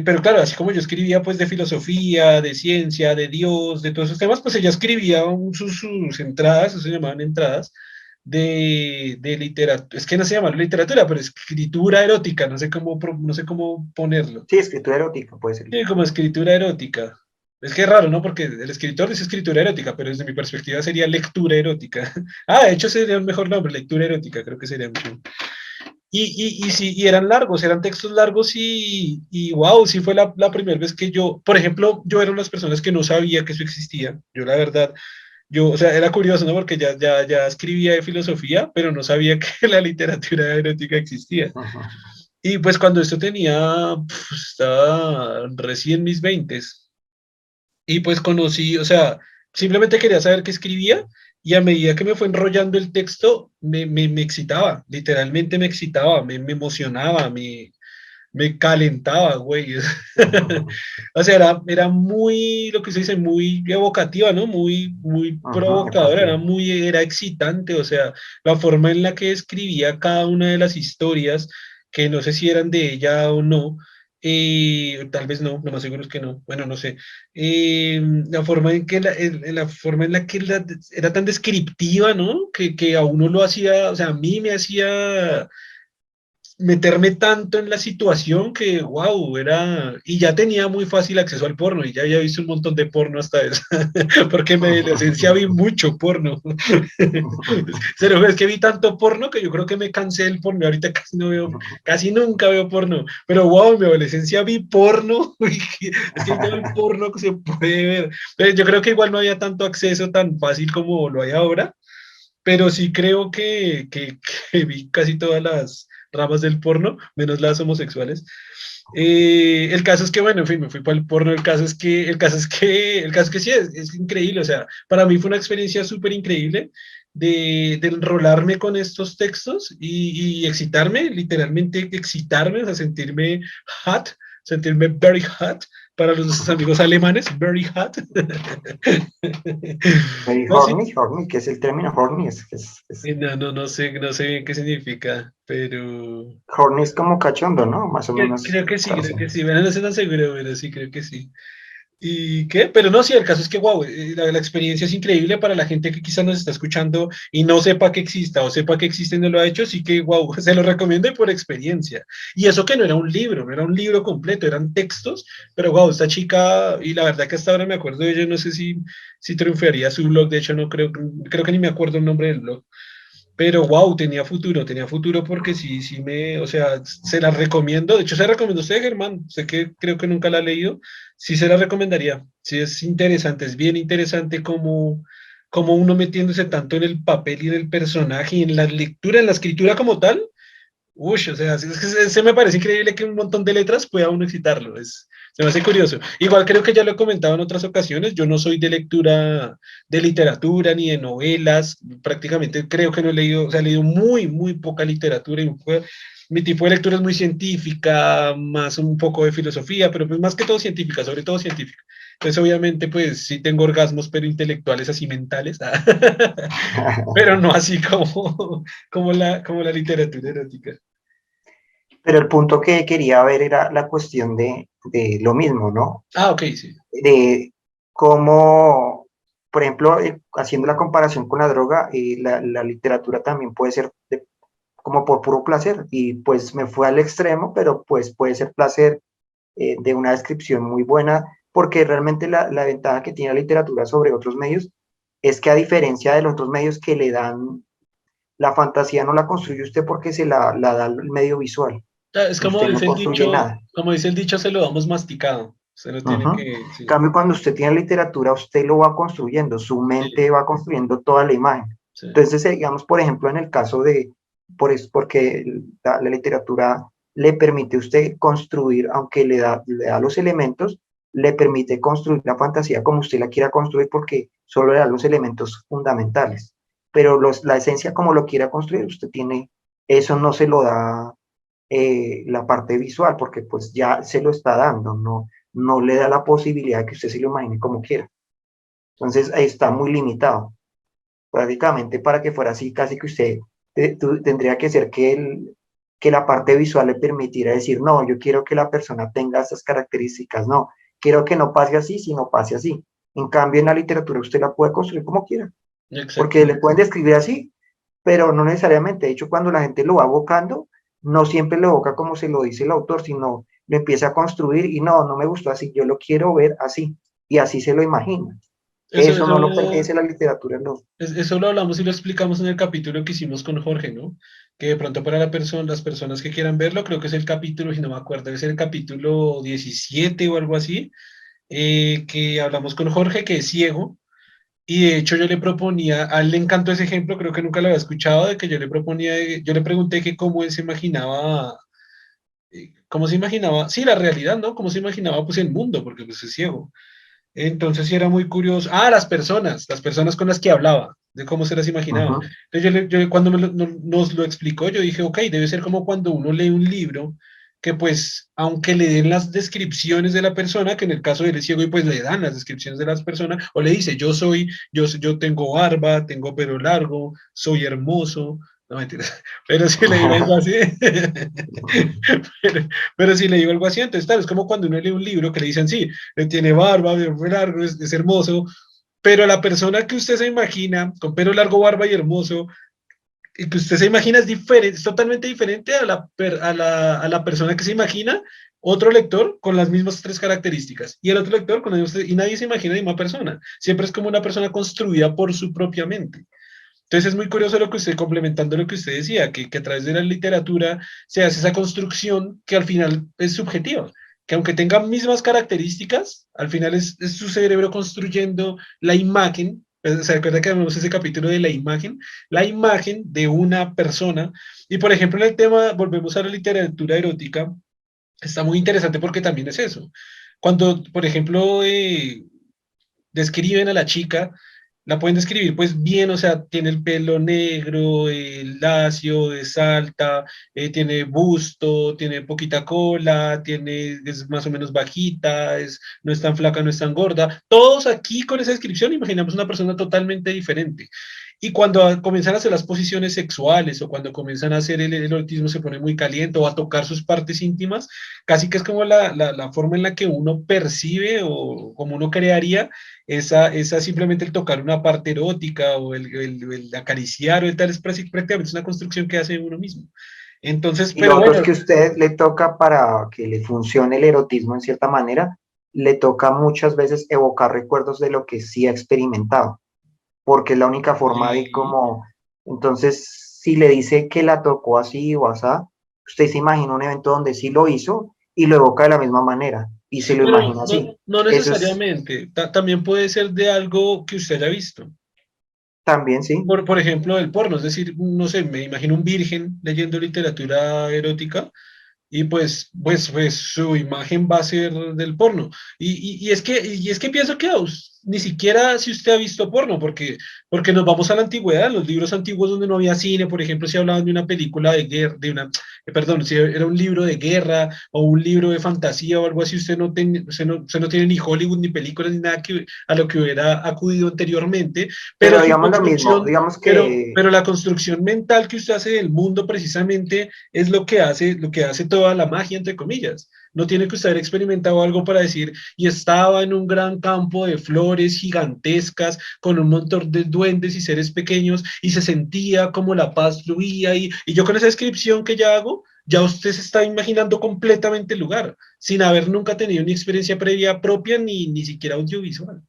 Pero claro, así como yo escribía pues de filosofía, de ciencia, de Dios, de todos esos temas, pues ella escribía sus entradas, eso se llamaban entradas, de literatura, es que no se llama literatura, pero escritura erótica, no sé cómo ponerlo. Sí, escritura erótica puede ser. Sí, como escritura erótica. Es que es raro, ¿no? Porque el escritor dice escritura erótica, pero desde mi perspectiva sería lectura erótica. Ah, de hecho sería un mejor nombre, lectura erótica, creo que sería mucho. Y sí, y eran largos, eran textos largos y wow, sí fue la primera vez que yo, por ejemplo, yo era una de las personas que no sabía que eso existía. Yo la verdad, o sea, era curioso, ¿no? Porque ya escribía de filosofía, pero no sabía que la literatura erótica existía. Ujú. Y pues cuando esto estaba recién en mis veintes, y pues conocí, o sea, simplemente quería saber qué escribía y a medida que me fue enrollando el texto, me excitaba, literalmente me excitaba, me emocionaba, me calentaba, güey. O sea, era muy, lo que se dice, muy evocativa, ¿no? Muy Ujú, provocadora, evocativo. era excitante, o sea, la forma en la que escribía cada una de las historias, que no sé si eran de ella o no, tal vez no, lo más seguro es que no, bueno, no sé. La forma en la forma en la que era tan descriptiva, ¿no? Que a uno lo hacía, o sea, a mí me hacía meterme tanto en la situación que, wow, y ya tenía muy fácil acceso al porno y ya había visto un montón de porno hasta eso, porque en mi adolescencia vi mucho porno. Pero es que vi tanto porno que yo creo que me cansé del porno, ahorita casi no veo, casi nunca veo porno, pero wow, en mi adolescencia vi porno, es que hay todo el porno que se puede ver, pero yo creo que igual no había tanto acceso tan fácil como lo hay ahora, pero sí creo que vi casi todas las ramas del porno, menos las homosexuales. El caso es que, bueno, en fin, me fui para el porno. El caso es que sí, es increíble. O sea, para mí fue una experiencia súper increíble de enrolarme con estos textos y excitarme, literalmente excitarme, o sea, sentirme very hot para los amigos alemanes, very hot. Very No, sí, horny, horny, que es el término horny, no sé bien qué significa, pero horny es como cachondo, ¿no? Más o menos creo que sí, creo que traducido. sí. Bueno, no estoy tan seguro, pero sí, creo que sí. ¿Y qué? Pero no, sí, el caso es que, wow, la experiencia es increíble para la gente que quizás nos está escuchando y no sepa que exista o sepa que existe y no lo ha hecho, sí que, wow, se lo recomiendo y por experiencia. Y eso que no era un libro, no era un libro completo, eran textos, pero wow, esta chica, y la verdad que hasta ahora me acuerdo de ella, no sé si triunfaría su blog, de hecho no creo que ni me acuerdo el nombre del blog. Pero wow, tenía futuro porque sí o sea, se la recomiendo. De hecho, se la recomiendo a usted, Germán. Sé que creo que nunca la ha leído. Sí se la recomendaría. Sí es interesante, es bien interesante como uno metiéndose tanto en el papel y en el personaje y en la lectura, en la escritura como tal. Uy, o sea, es que se me parece increíble que un montón de letras pueda uno excitarlo. Se me hace curioso. Igual creo que ya lo he comentado en otras ocasiones, yo no soy de lectura de literatura ni de novelas, prácticamente creo que no he leído, o sea, he leído muy poca literatura y mi tipo de lectura es muy científica, más un poco de filosofía, pero pues más que todo científica, sobre todo científica. Entonces, obviamente, pues sí tengo orgasmos, pero intelectuales así mentales, pero no así como la literatura erótica. Pero el punto que quería ver era la cuestión de lo mismo, ¿no? Ah, ok, sí. De cómo, por ejemplo, haciendo la comparación con la droga, la literatura también puede ser como por puro placer, y pues me fue al extremo, pero pues puede ser placer de una descripción muy buena, porque realmente la ventaja que tiene la literatura sobre otros medios es que a diferencia de los otros medios que le dan, la fantasía no la construye usted porque la da el medio visual, Es usted no construye nada. como dice el dicho, se lo damos masticado. Se lo tiene Ujú. que, sí, Cambio, cuando usted tiene literatura, usted lo va construyendo, su sí, mente va construyendo toda la imagen. sí. Entonces, digamos, por ejemplo, en el caso porque la literatura le permite a usted construir, aunque le da los elementos, le permite construir la fantasía como usted la quiera construir porque solo le da los elementos fundamentales. Pero la esencia como lo quiera construir, usted tiene, eso no se lo da la parte visual, porque pues ya se lo está dando, no le da la posibilidad de que usted se lo imagine como quiera. Entonces ahí está muy limitado. Prácticamente para que fuera así, casi que usted tendría que ser que la parte visual le permitiera decir, no, yo quiero que la persona tenga estas características, no, quiero que no pase así, sino pase así. En cambio, en la literatura usted la puede construir como quiera, porque Exacto. le pueden describir así, pero no necesariamente. De hecho, cuando la gente lo va evocando, no siempre lo evoca como se lo dice el autor, sino lo empieza a construir y no me gustó así, yo lo quiero ver así, y así se lo imagina. Eso, Eso no lo eso, pertenece a la literatura, no. eso lo hablamos y lo explicamos en el capítulo que hicimos con Jorge, ¿no? Que de pronto para las personas que quieran verlo, creo que es el capítulo, si no me acuerdo, debe ser el capítulo 17 o algo así, que hablamos con Jorge, que es ciego. Y de hecho yo le proponía, a él le encantó ese ejemplo, creo que nunca lo había escuchado, de que yo le proponía, yo le pregunté que cómo él se imaginaba, cómo se imaginaba, sí, la realidad, ¿no? Cómo se imaginaba pues el mundo, porque pues es ciego. Entonces sí era muy curioso. Ah, las personas con las que hablaba, de cómo se las imaginaba. Ujú. Entonces cuando nos lo explicó, yo dije, ok, debe ser como cuando uno lee un libro, que pues, aunque le den las descripciones de la persona, que en el caso de él es ciego y pues le dan las descripciones de las personas, o le dice, yo tengo barba, tengo pelo largo, soy hermoso. No mentiras, pero si le digo algo así, pero, pero si le digo algo así, entonces tal, es como cuando uno lee un libro que le dicen, sí, tiene barba, pelo largo, es hermoso, pero la persona que usted se imagina con pelo largo, barba y hermoso, y que usted se imagina es diferente, es totalmente diferente a la persona que se imagina otro lector con las mismas tres características y el otro lector con las mismas, y nadie se imagina a la misma persona, siempre es como una persona construida por su propia mente. Entonces es muy curioso lo que usted, complementando lo que usted decía, que a través de la literatura se hace esa construcción que al final es subjetiva, que aunque tenga mismas características, al final es su cerebro construyendo la imagen, ¿se acuerda que vemos ese capítulo de la imagen de una persona? Y por ejemplo, en el tema, volvemos a la literatura erótica, está muy interesante porque también es eso. Cuando, por ejemplo, describen a la chica, la pueden describir pues bien, o sea, tiene el pelo negro, lacio, es alta, tiene busto, tiene poquita cola, es más o menos bajita, no es tan flaca, no es tan gorda. Todos aquí con esa descripción imaginamos una persona totalmente diferente. Y cuando comienzan a hacer las posiciones sexuales o cuando comienzan a hacer el erotismo se pone muy caliente o a tocar sus partes íntimas, casi que es como la forma en la que uno percibe o como uno crearía esa simplemente el tocar una parte erótica o el acariciar o el tal, es prácticamente una construcción que hace uno mismo. Entonces, Y lo pero otro es bueno, que a usted le toca para que le funcione el erotismo en cierta manera, le toca muchas veces evocar recuerdos de lo que sí ha experimentado, porque es la única forma de sí, como, entonces, si le dice que la tocó así o asá, usted se imagina un evento donde sí lo hizo y lo evoca de la misma manera y se lo pero imagina no, así. no Eso es necesariamente, también puede ser de algo que usted haya visto. también, sí. Por ejemplo, el porno, es decir, no sé, me imagino un virgen leyendo literatura erótica y pues su imagen va a ser del porno. Y es que pienso que ni siquiera si usted ha visto porno, porque nos vamos a la antigüedad, los libros antiguos donde no había cine, por ejemplo, si hablaban de una película de guerra, perdón, si era un libro de guerra o un libro de fantasía o algo así, usted no tiene ni Hollywood ni películas ni nada a lo que hubiera acudido anteriormente, pero Pero su digamos lo mismo, construcción, digamos pero, que pero la construcción mental que usted hace del mundo precisamente es lo que hace toda la magia, entre comillas. No tiene que usted haber experimentado algo para decir, y estaba en un gran campo de flores gigantescas, con un montón de duendes y seres pequeños, y se sentía como la paz fluía, y yo con esa descripción que ya hago, ya usted se está imaginando completamente el lugar, sin haber nunca tenido ni experiencia previa propia, ni siquiera audiovisual.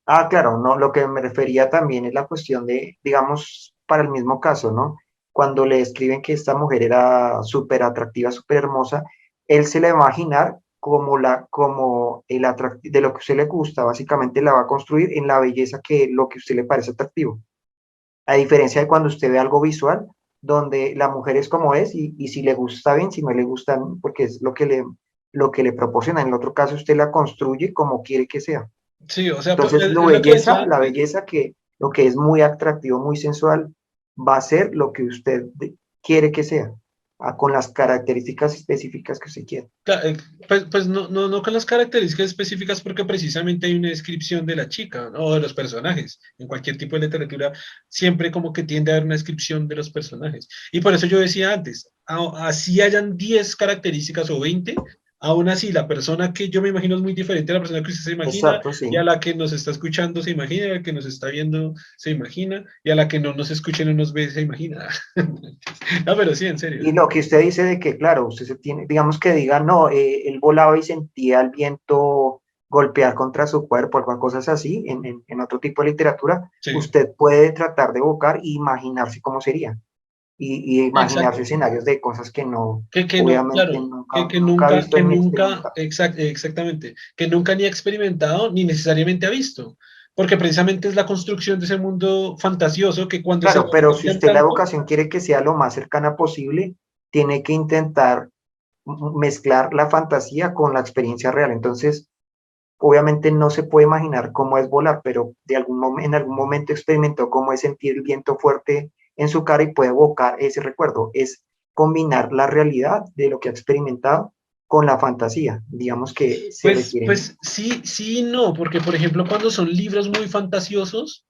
ah, claro, no, lo que me refería también es la cuestión de, digamos, para el mismo caso, ¿no? Cuando le escriben que esta mujer era súper atractiva, súper hermosa, él se la va a imaginar como el atractivo, de lo que a usted le gusta, básicamente la va a construir en la belleza que lo que a usted le parece atractivo. A diferencia de cuando usted ve algo visual, donde la mujer es como es y si le gusta bien, si no le gusta, porque es lo que le proporciona. En el otro caso, usted la construye como quiere que sea. Sí, o sea, Entonces, es lo que decía la antes. belleza que lo que es muy atractivo, muy sensual, va a ser lo que usted quiere que sea, con las características específicas que usted quiere. Pues no con las características específicas porque precisamente hay una descripción de la chica, ¿no? O de los personajes. En cualquier tipo de literatura siempre como que tiende a haber una descripción de los personajes. Y por eso yo decía antes, así hayan 10 características o 20, aún así la persona que yo me imagino es muy diferente a la persona que usted se imagina Exacto, sí. y a la que nos está escuchando se imagina, y a la que nos está viendo se imagina y a la que no nos escucha y no nos ve se imagina. No, pero sí, en serio. Y lo que usted dice de que, claro, usted se tiene, digamos que diga, no, él volaba y sentía el viento golpear contra su cuerpo, algunas cosas así, en otro tipo de literatura, Sí, usted puede tratar de evocar e imaginarse cómo sería, y imaginarse exacto. escenarios de cosas que no, Que no, obviamente, claro, nunca, nunca ha visto ni experimentado. exactamente, que nunca ni ha experimentado ni necesariamente ha visto, porque precisamente es la construcción de ese mundo fantasioso que cuando se Claro, pero si desarrollan usted la tanto, evocación quiere que sea lo más cercana posible, tiene que intentar mezclar la fantasía con la experiencia real. Entonces, obviamente no se puede imaginar cómo es volar, pero en algún momento experimentó cómo es sentir el viento fuerte en su cara y puede evocar ese recuerdo. Es combinar la realidad de lo que ha experimentado con la fantasía. Digamos que se requieren. pues sí, sí y no, porque por ejemplo cuando son libros muy fantasiosos,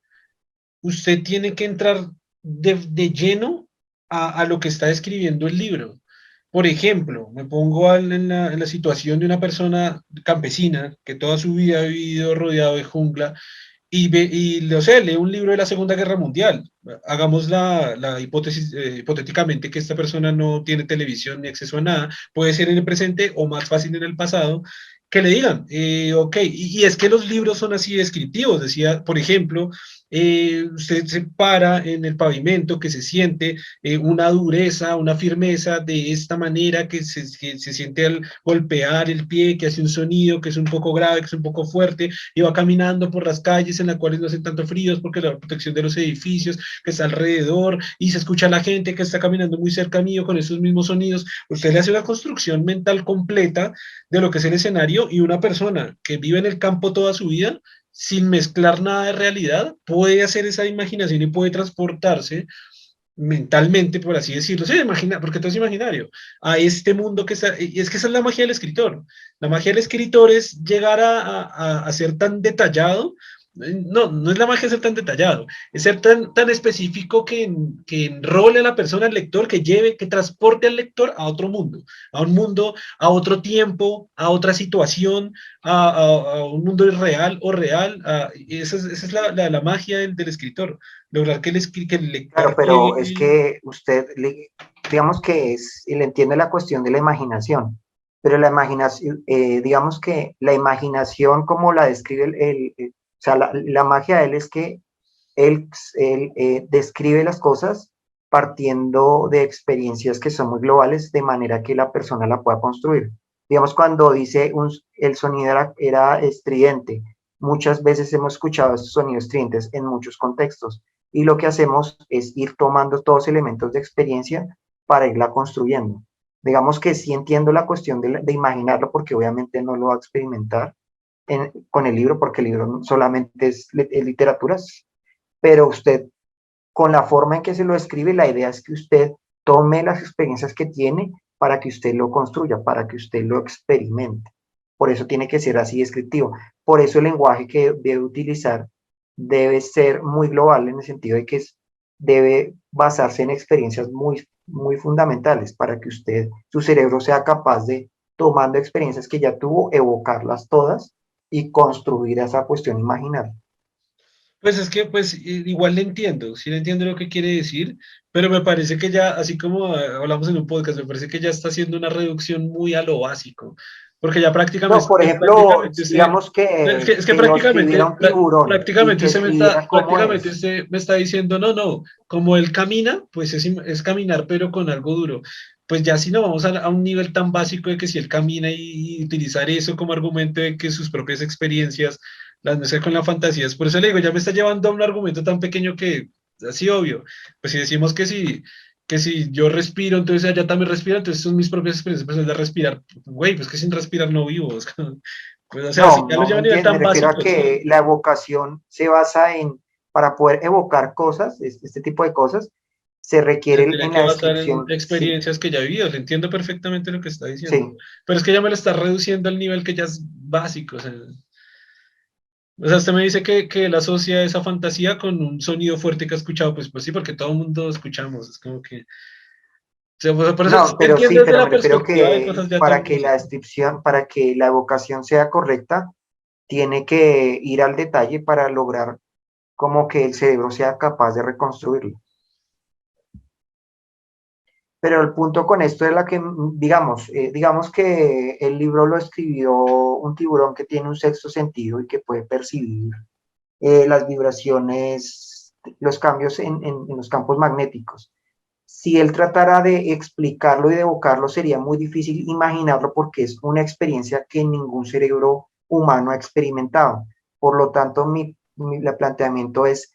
usted tiene que entrar de lleno a lo que está escribiendo el libro. Por ejemplo, me pongo en la situación de una persona campesina que toda su vida ha vivido rodeado de jungla y o sea, lee un libro de la Segunda Guerra Mundial. Hagamos la hipótesis, hipotéticamente, que esta persona no tiene televisión ni acceso a nada, puede ser en el presente o más fácil en el pasado, que le digan, ok, y es que los libros son así descriptivos, decía, por ejemplo, usted se para en el pavimento, que se siente una dureza, una firmeza de esta manera que se siente al golpear el pie, que hace un sonido que es un poco grave, que es un poco fuerte, y va caminando por las calles en las cuales no hacen tanto fríos porque la protección de los edificios que está alrededor y se escucha a la gente que está caminando muy cerca mío con esos mismos sonidos. Usted le hace una construcción mental completa de lo que es el escenario y una persona que vive en el campo toda su vida sin mezclar nada de realidad, puede hacer esa imaginación y puede transportarse mentalmente, por así decirlo, se imagina, porque todo es imaginario, a este mundo que está, y es que esa es la magia del escritor. La magia del escritor es llegar a ser tan detallado No, no es la magia ser tan detallado, es ser tan específico que enrole a la persona, al lector, que lleve, que transporte al lector a otro mundo, a otro tiempo, a otra situación, a un mundo irreal o real. Esa es la magia del escritor, lograr que el Claro, lector pero es llegue. que usted, digamos que es, y le entiende la cuestión de la imaginación, pero la imaginación, digamos que la imaginación como la describe o sea, la magia de él es que él describe las cosas partiendo de experiencias que son muy globales, de manera que la persona la pueda construir. Digamos, cuando dice el sonido era estridente, muchas veces hemos escuchado estos sonidos estridentes en muchos contextos, y lo que hacemos es ir tomando todos elementos de experiencia para irla construyendo. Digamos que sí entiendo la cuestión de imaginarlo, porque obviamente no lo va a experimentar con el libro, porque el libro solamente es literatura, pero usted, con la forma en que se lo escribe, la idea es que usted tome las experiencias que tiene para que usted lo construya, para que usted lo experimente. Por eso tiene que ser así descriptivo. Por eso el lenguaje que debe utilizar debe ser muy global, en el sentido de que debe basarse en experiencias muy fundamentales para que usted, su cerebro sea capaz de, tomando experiencias que ya tuvo, evocarlas todas y construir esa cuestión imaginaria. Pues es que, pues, igual le entiendo, sí le entiendo lo que quiere decir, pero me parece que ya, así como hablamos en un podcast, me parece que ya está haciendo una reducción muy a lo básico, porque ya No, por ejemplo, prácticamente digamos es que que lo escribiera un tiburón y que escribiera cómo prácticamente es. usted me está diciendo, no, no, como él camina, pues es caminar, pero con algo duro. Pues ya si no vamos a un nivel tan básico de que si él camina y utilizar eso como argumento de que sus propias experiencias las mezcla con la fantasía. Es por eso le digo, ya me está llevando a un argumento tan pequeño que, así obvio, pues si decimos que si yo respiro, entonces allá también respira, entonces son mis propias experiencias pues, de respirar. Güey, pues que sin respirar no vivo. Pues, o sea, si No, ya lo no me lleva a nivel entiendes, me tan refiero a básico, que sí. la evocación se basa para poder evocar cosas, este tipo de cosas, se Se requiere tiene en que la basar en descripción, sí, experiencias que ya he vivido. Le entiendo perfectamente lo que está diciendo. sí. Pero es que ya me lo está reduciendo al nivel que ya es básico. O sea, usted me dice que él asocia esa fantasía con un sonido fuerte que ha escuchado, pues sí, porque todo el mundo escuchamos, es como que, o sea, por eso sí No, pero sí, entiendo desde pero me la refiero perspectiva de que cosas ya para tan que la básicas. descripción, para que la evocación sea correcta, tiene que ir al detalle para lograr como que el cerebro sea capaz de reconstruirlo. Pero el punto con esto es la que, digamos que el libro lo escribió un tiburón que tiene un sexto sentido y que puede percibir las vibraciones, los cambios en los campos magnéticos. Si él tratara de explicarlo y de evocarlo, sería muy difícil imaginarlo porque es una experiencia que ningún cerebro humano ha experimentado. Por lo tanto, el planteamiento es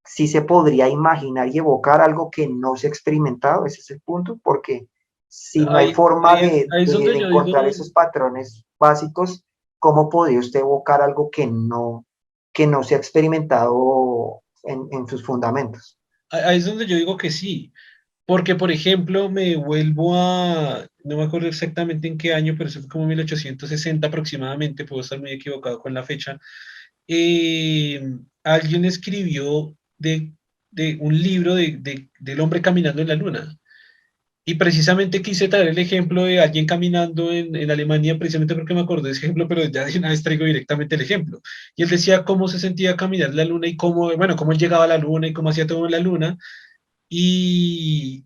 si se podría imaginar y evocar algo que no se ha experimentado, ese es el punto, porque si no hay forma Ahí es donde de yo encontrar digo, esos patrones básicos, ¿cómo podría usted evocar algo que no se ha experimentado en sus fundamentos? ahí es donde yo digo que sí, porque por ejemplo me vuelvo no me acuerdo exactamente en qué año, pero eso fue como 1860 aproximadamente, puedo estar muy equivocado con la fecha. eh, Alguien escribió de un libro del hombre caminando en la luna. Y precisamente quise traer el ejemplo de alguien caminando en Alemania, precisamente porque me acordé de ese ejemplo, pero ya de una vez traigo directamente el ejemplo. Y él decía cómo se sentía caminar en la luna y cómo, bueno, cómo él llegaba a la luna y cómo hacía todo en la luna. Y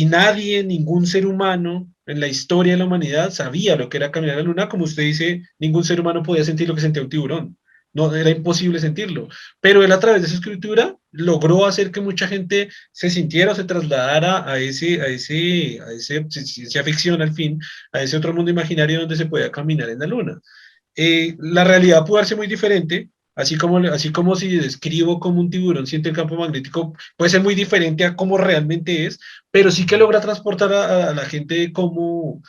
nadie, ningún ser humano en la historia de la humanidad sabía lo que era caminar a la luna, como usted dice, ningún ser humano podía sentir lo que sentía un tiburón. No, era imposible sentirlo. Pero él a través de su escritura logró hacer que mucha gente se sintiera o se trasladara a ciencia ficción al fin, a ese otro mundo imaginario donde se podía caminar en la luna. La realidad puede ser muy diferente, así como si describo como un tiburón siente el campo magnético, puede ser muy diferente a cómo realmente es, pero sí que logra transportar a la gente de cómo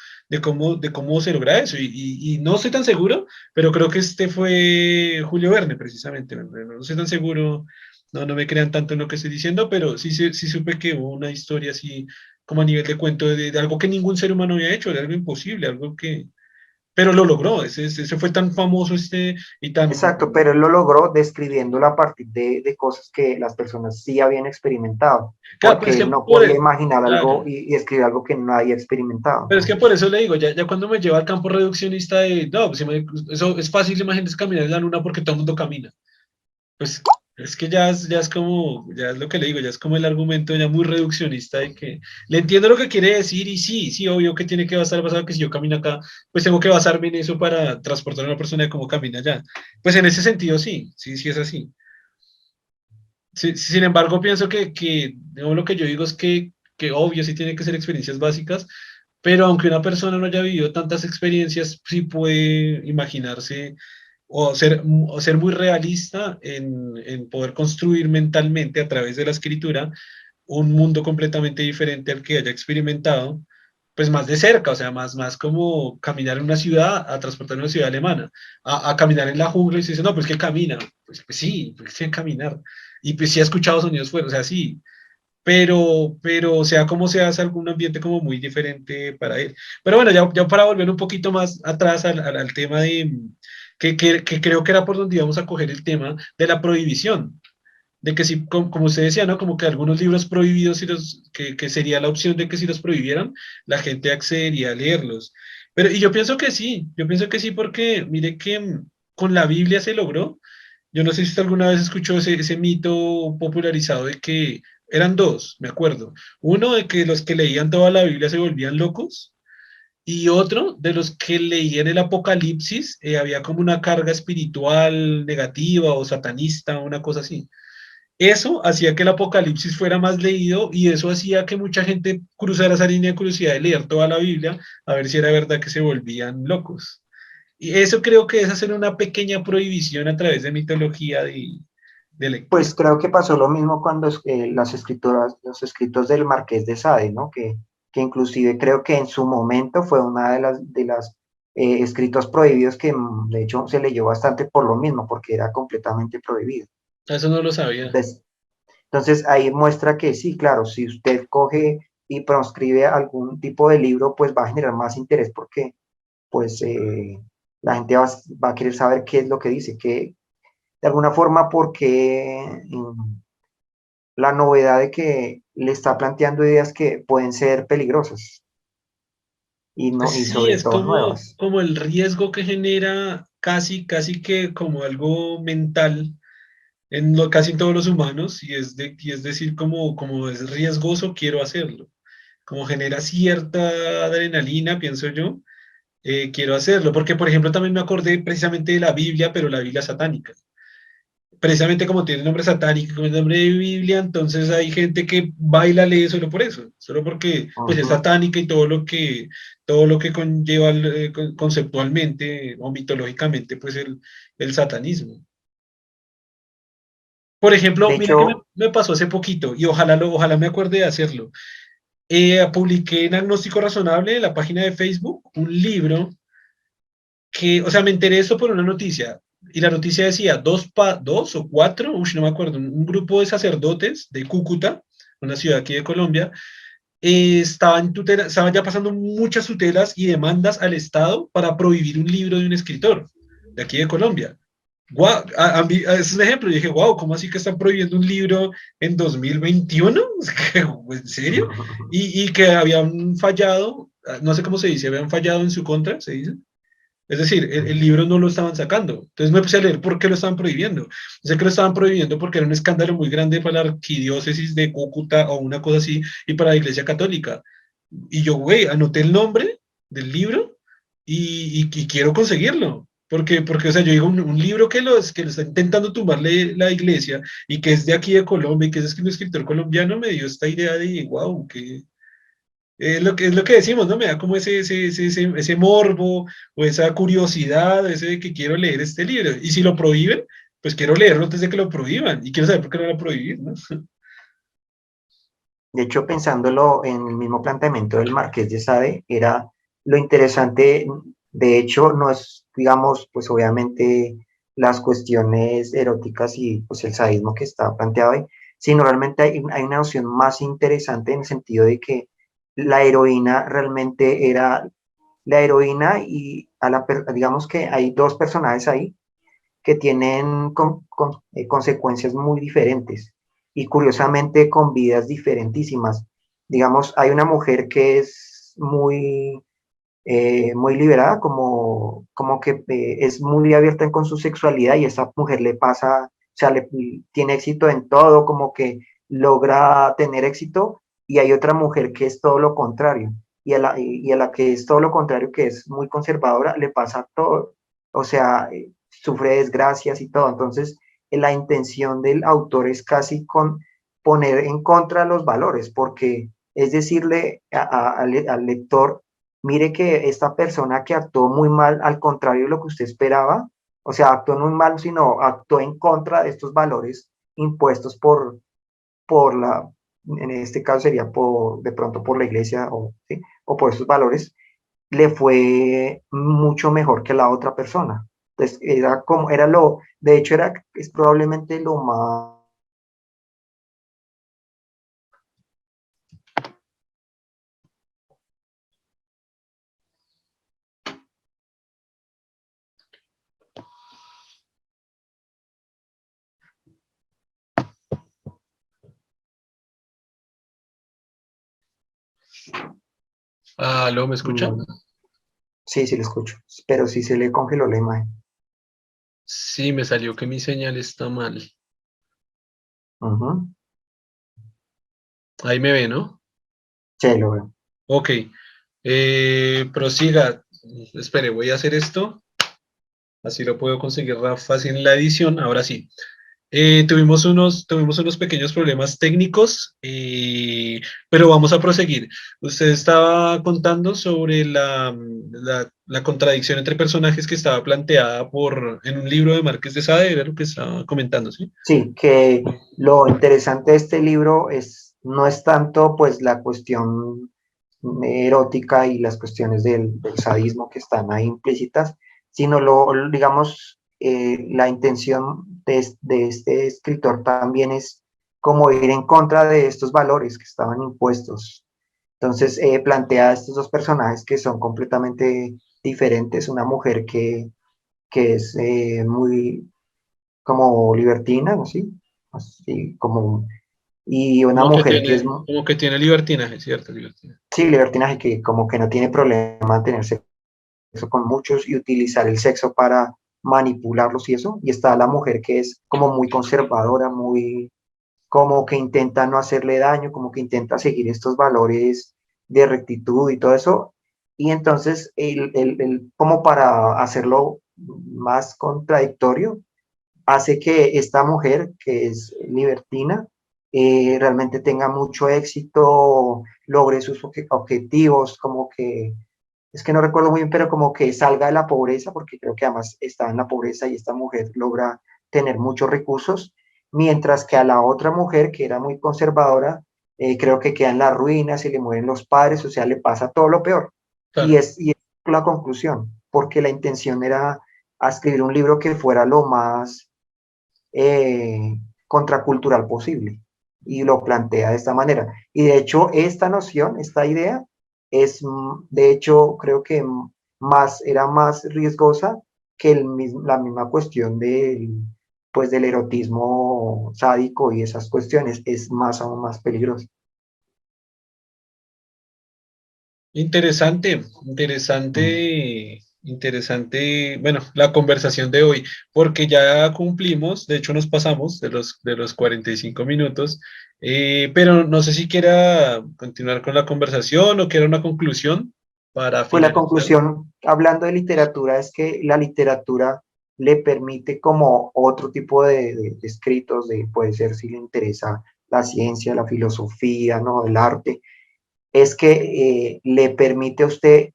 se logra eso. Y no estoy tan seguro, pero creo que este fue Julio Verne, precisamente. No estoy tan seguro, no me crean tanto en lo que estoy diciendo, pero sí supe que hubo una historia así como a nivel de cuento de algo que ningún ser humano había hecho, de algo imposible, algo que pero lo logró, ese fue tan famoso y tan... Exacto, pero él lo logró describiéndolo a partir de cosas que las personas sí habían experimentado, Claro, pero es porque que él no por podía eso, imaginar algo claro. y escribir algo que no había experimentado. Pero es que por eso le digo, ya cuando me lleva al campo reduccionista de, no, pues, eso es fácil, imagínense caminar en la luna porque todo el mundo camina. Pues es que ya es como, ya es lo que le digo, ya es como el argumento ya muy reduccionista de que le entiendo lo que quiere decir y sí, sí, obvio que tiene que basar basado que si yo camino acá, pues tengo que basarme en eso para transportar a una persona de cómo camina allá. Pues en ese sentido sí, sí, sí es así. Sin embargo, pienso que digamos, lo que yo digo es que obvio sí tiene que ser experiencias básicas, pero aunque una persona no haya vivido tantas experiencias, sí puede imaginarse o ser muy realista en poder construir mentalmente a través de la escritura un mundo completamente diferente al que haya experimentado, pues más de cerca, o sea, más como caminar en una ciudad a transportar en una ciudad alemana, a caminar en la jungla y se dice, no, pues que camina, pues sí, pues sí, caminar. Y pues sí ha escuchado sonidos fuera, o sea, sí, pero sea como sea, es algún ambiente como muy diferente para él. Pero bueno, ya para volver un poquito más atrás al tema de, que creo que era por donde íbamos a coger el tema de la prohibición, de que si, como usted decía, ¿no? Como que algunos libros prohibidos, que sería la opción de que si los prohibieran, la gente accedería a leerlos. Pero, y yo pienso que sí, porque mire que con la Biblia se logró. Yo no sé si usted alguna vez escuchó ese mito popularizado de que eran dos, me acuerdo. Uno de que los que leían toda la Biblia se volvían locos y otro de los que leían el Apocalipsis, había como una carga espiritual negativa o satanista, una cosa así. Eso hacía que el Apocalipsis fuera más leído y eso hacía que mucha gente cruzara esa línea de curiosidad de leer toda la Biblia a ver si era verdad que se volvían locos. Y eso creo que es hacer una pequeña prohibición a través de mitología de lectura. Pues creo que pasó lo mismo cuando las escrituras, los escritos del Marqués de Sade, ¿no? Que inclusive creo que en su momento fue una de las escritos prohibidos que de hecho se leyó bastante por lo mismo, porque era completamente prohibido. Eso no lo sabía. Entonces, entonces ahí muestra que sí, claro, si usted coge y proscribe algún tipo de libro, pues va a generar más interés porque pues la gente va a querer saber qué es lo que dice, que de alguna forma porque la novedad de que le está planteando ideas que pueden ser peligrosas y, no, y Sí, sobre es todo nuevas. como el riesgo que genera casi que como algo mental casi en todos los humanos y es decir, como es riesgoso, quiero hacerlo. Como genera cierta adrenalina, pienso yo, quiero hacerlo. Porque, por ejemplo, también me acordé precisamente de la Biblia, pero la Biblia satánica. Precisamente como tiene el nombre satánico, como el nombre de Biblia, entonces hay gente que baila, lee solo por eso, solo porque pues es Ujú. satánica y todo lo que conlleva conceptualmente o mitológicamente pues el satanismo. Por ejemplo, De mira que hecho, me pasó hace poquito y ojalá me acuerde de hacerlo. Publiqué en Agnóstico Razonable, en la página de Facebook, un libro que, o sea, me enteré de esto por una noticia, y la noticia decía, dos o cuatro, no me acuerdo, un grupo de sacerdotes de Cúcuta, una ciudad aquí de Colombia, estaban ya pasando muchas tutelas y demandas al Estado para prohibir un libro de un escritor de aquí de Colombia. Guau, es un ejemplo, y dije, wow, ¿cómo así que están prohibiendo un libro en 2021? ¿En serio? Y que habían fallado, no sé cómo se dice, habían fallado en su contra, se dice. Es decir, el libro no lo estaban sacando. Entonces me puse a leer por qué lo estaban prohibiendo. Sé que lo estaban prohibiendo porque era un escándalo muy grande para la arquidiócesis de Cúcuta o una cosa así y para la Iglesia Católica. Y yo, güey, anoté el nombre del libro y quiero conseguirlo. Porque, o sea, yo digo, un libro que lo está intentando tumbarle la iglesia y que es de aquí de Colombia y que es un escritor colombiano, me dio esta idea de, wow, que es lo que decimos, ¿no? Me da como ese morbo o esa curiosidad, ese de que quiero leer este libro. Y si lo prohíben, pues quiero leerlo antes de que lo prohíban. Y quiero saber por qué no lo van a prohibir, ¿no? de hecho, pensándolo en el mismo planteamiento del Marqués de Sade, era lo interesante, de hecho, no es, digamos, pues obviamente las cuestiones eróticas y pues el sadismo que está planteado ahí, sino realmente hay una noción más interesante en el sentido de que la heroína realmente era la heroína y digamos que hay dos personajes ahí que tienen consecuencias muy diferentes y curiosamente con vidas diferentísimas. Digamos, hay una mujer que es muy liberada, como que es muy abierta con su sexualidad y esa mujer le pasa, o sea, tiene éxito en todo, como que logra tener éxito, y hay otra mujer que es todo lo contrario, y a la que es todo lo contrario, que es muy conservadora, le pasa todo, o sea, sufre desgracias y todo. Entonces, la intención del autor es casi con poner en contra los valores, porque es decirle al lector, mire que esta persona que actuó muy mal, al contrario de lo que usted esperaba, o sea, actuó no muy mal, sino actuó en contra de estos valores impuestos por en este caso sería de pronto por la iglesia, ¿sí? O por estos valores, le fue mucho mejor que la otra persona. Entonces, de hecho, es probablemente lo más. ¿Aló, me escucha? Sí, sí lo escucho, pero sí se le congeló la imagen. Sí, me salió que mi señal está mal. Ujú. Ahí me ve, ¿no? Sí, lo veo. Ok. Prosiga. Espere, voy a hacer esto. Así lo puedo conseguir fácil en la edición. Ahora sí. Tuvimos unos pequeños problemas técnicos, pero vamos a proseguir. Usted estaba contando sobre la contradicción entre personajes que estaba planteada en un libro de Márquez de Sade, era lo que estaba comentando, ¿sí? Sí, que lo interesante de este libro no es tanto pues la cuestión erótica y las cuestiones del sadismo que están ahí implícitas, sino digamos, la intención de este escritor también es como ir en contra de estos valores que estaban impuestos. Entonces, plantea a estos dos personajes que son completamente diferentes, una mujer que es muy como libertina, ¿no? ¿Sí? Así como, y una mujer que es, Como que tiene libertinaje, ¿cierto? Libertinaje. sí, libertinaje, que como que no tiene problema en tener sexo con muchos y utilizar el sexo para manipularlos y eso. Y está la mujer que es como muy conservadora, muy, como que intenta no hacerle daño, como que intenta seguir estos valores de rectitud y todo eso. Y entonces, como para hacerlo más contradictorio, hace que esta mujer, que es libertina, realmente tenga mucho éxito, logre sus objetivos, como que, es que no recuerdo muy bien, pero como que salga de la pobreza, porque creo que además está en la pobreza y esta mujer logra tener muchos recursos, mientras que a la otra mujer, que era muy conservadora, creo que queda en la ruina, se le mueren los padres, o sea, le pasa todo lo peor. Claro. Y es la conclusión, porque la intención era escribir un libro que fuera lo más contracultural posible, y lo plantea de esta manera. Y de hecho, esta noción, esta idea, de hecho, creo que era más riesgosa que la misma cuestión pues, del erotismo sádico y esas cuestiones, es aún más peligrosa. Interesante, interesante, interesante, bueno, la conversación de hoy, porque ya cumplimos, de hecho nos pasamos de los 45 minutos, pero no sé si quiera continuar con la conversación o quiera una conclusión para Pues la finalizar. conclusión, hablando de literatura, es que la literatura le permite como otro tipo de escritos, puede ser si le interesa la ciencia, la filosofía, ¿no? El arte, es que le permite a usted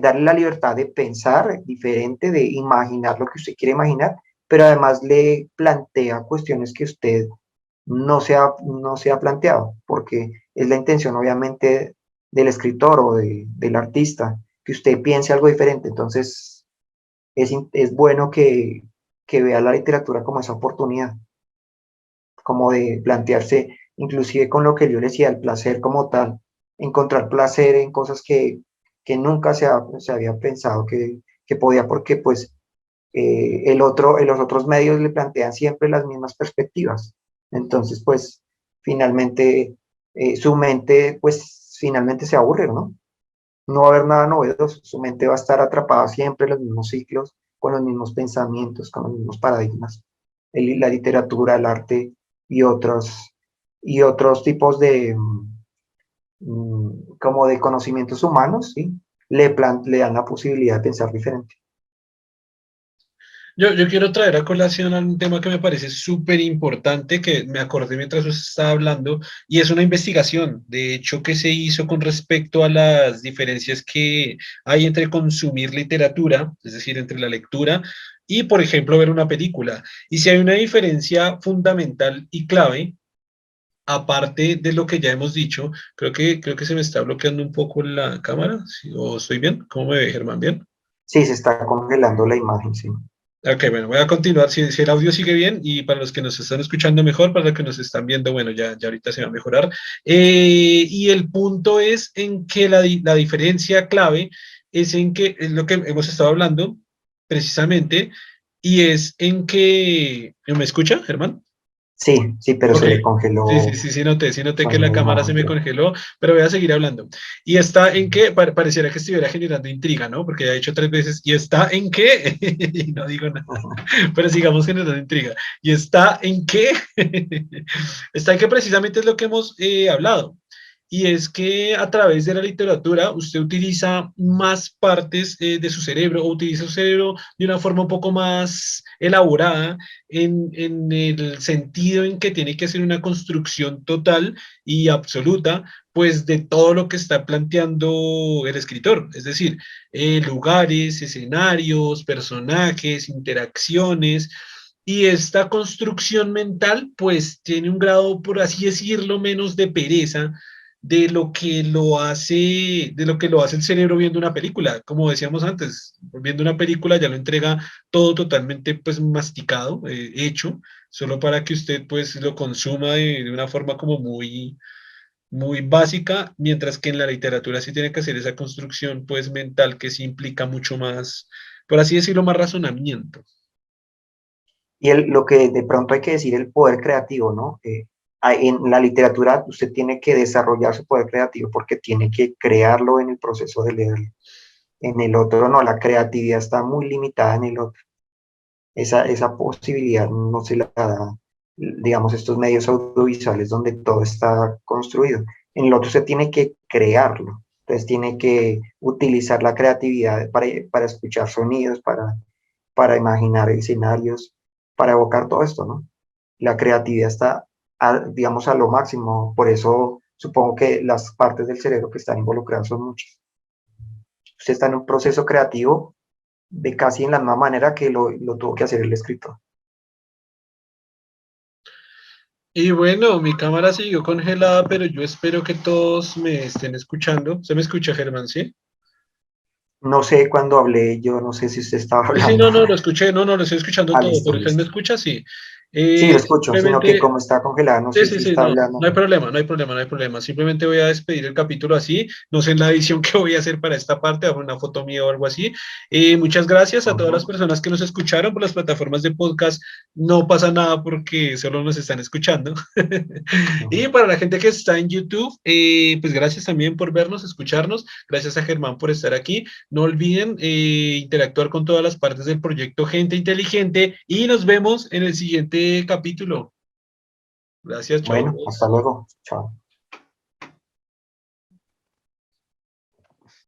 darle la libertad de pensar diferente, de imaginar lo que usted quiere imaginar, pero además le plantea cuestiones que usted no se ha planteado, porque es la intención obviamente del escritor o del artista, que usted piense algo diferente. Entonces, es bueno que vea la literatura como esa oportunidad, como de plantearse, inclusive con lo que yo le decía, el placer como tal, encontrar placer en cosas que nunca se había pensado que podía, porque pues los otros medios le plantean siempre las mismas perspectivas. Entonces, pues, finalmente, su mente, pues, finalmente se aburre, ¿no? No va a haber nada novedoso, su mente va a estar atrapada siempre en los mismos ciclos, con los mismos pensamientos, con los mismos paradigmas. La literatura, el arte y otros tipos de, como de conocimientos humanos, ¿sí? Le dan la posibilidad de pensar diferente. Yo quiero traer a colación a un tema que me parece súper importante, que me acordé mientras usted estaba hablando, y es una investigación, de hecho, que se hizo con respecto a las diferencias que hay entre consumir literatura, es decir, entre la lectura y, por ejemplo, ver una película. Y si hay una diferencia fundamental y clave, aparte de lo que ya hemos dicho, creo que se me está bloqueando un poco la cámara, ¿sí? ¿O estoy bien? ¿Cómo me ve, Germán? ¿Bien? Sí, se está congelando la imagen, sí. Ok, bueno, voy a continuar. Si el audio sigue bien y para los que nos están escuchando mejor, para los que nos están viendo, bueno, ya ahorita se va a mejorar. Y el punto es en que la diferencia clave es en que es lo que hemos estado hablando precisamente, y es en que... ¿Me escucha, Germán? Sí, sí, pero Ok, se le sí, congeló sí noté que la sonido e cámara se imagen, me sí. congeló, pero voy a seguir hablando. Y está en que pareciera que estuviera generando intriga, ¿no? Porque ya he dicho 3 veces, y está en que, y no digo nada, pero sigamos generando intriga. Y está en que, está en que precisamente es lo que hemos hablado. Y es que a través de la literatura usted utiliza más partes de su cerebro, o utiliza su cerebro de una forma un poco más elaborada, en el sentido en que tiene que hacer una construcción total y absoluta, pues de todo lo que está planteando el escritor, es decir, lugares, escenarios, personajes, interacciones. Y esta construcción mental, pues tiene un grado, por así decirlo, menos de pereza de lo que lo hace el cerebro viendo una película. Como decíamos antes, viendo una película ya lo entrega todo totalmente pues masticado, hecho, solo para que usted pues lo consuma de una forma como muy básica, mientras que en la literatura sí tiene que hacer esa construcción pues mental que sí implica mucho más, por así decirlo, más razonamiento. Y lo que de pronto hay que decir, el poder creativo, ¿no? En la literatura usted tiene que desarrollar su poder creativo porque tiene que crearlo en el proceso de leerlo. En el otro no, la creatividad está muy limitada en el otro. Esa posibilidad no se la da, digamos, estos medios audiovisuales donde todo está construido. En el otro se tiene que crearlo. Entonces tiene que utilizar la creatividad para escuchar sonidos, para imaginar escenarios, para evocar todo esto, ¿no? La creatividad está, digamos, a lo máximo. Por eso supongo que las partes del cerebro que están involucradas son muchas. Usted está en un proceso creativo de casi en la misma manera que lo tuvo que hacer el escritor. Y bueno, mi cámara siguió congelada, pero yo espero que todos me estén escuchando. ¿Se me escucha, Germán? ¿Sí? No sé cuándo hablé, yo no sé si usted estaba Sí, sí, hablando. no, no, lo escuché, no, no, lo estoy escuchando Ah, todo, listo, pero usted me listo. escucha, sí. Sí, lo escucho, sino que Simplemente como está congelada, no sí, sé sí, si sí, está no, hablando. no hay problema, no hay problema, no hay problema. Simplemente voy a despedir el capítulo así. No sé en la edición que voy a hacer para esta parte, hago una foto mía o algo así. Muchas gracias a todas las Ujú, personas que nos escucharon por las plataformas de podcast. No pasa nada porque solo nos están escuchando. Y ujú. para la gente que está en YouTube, pues gracias también por vernos, escucharnos. Gracias a Germán por estar aquí. No olviden interactuar con todas las partes del proyecto Gente Inteligente y nos vemos en el siguiente capítulo. Gracias, Bueno, hasta chavos. luego. Chao.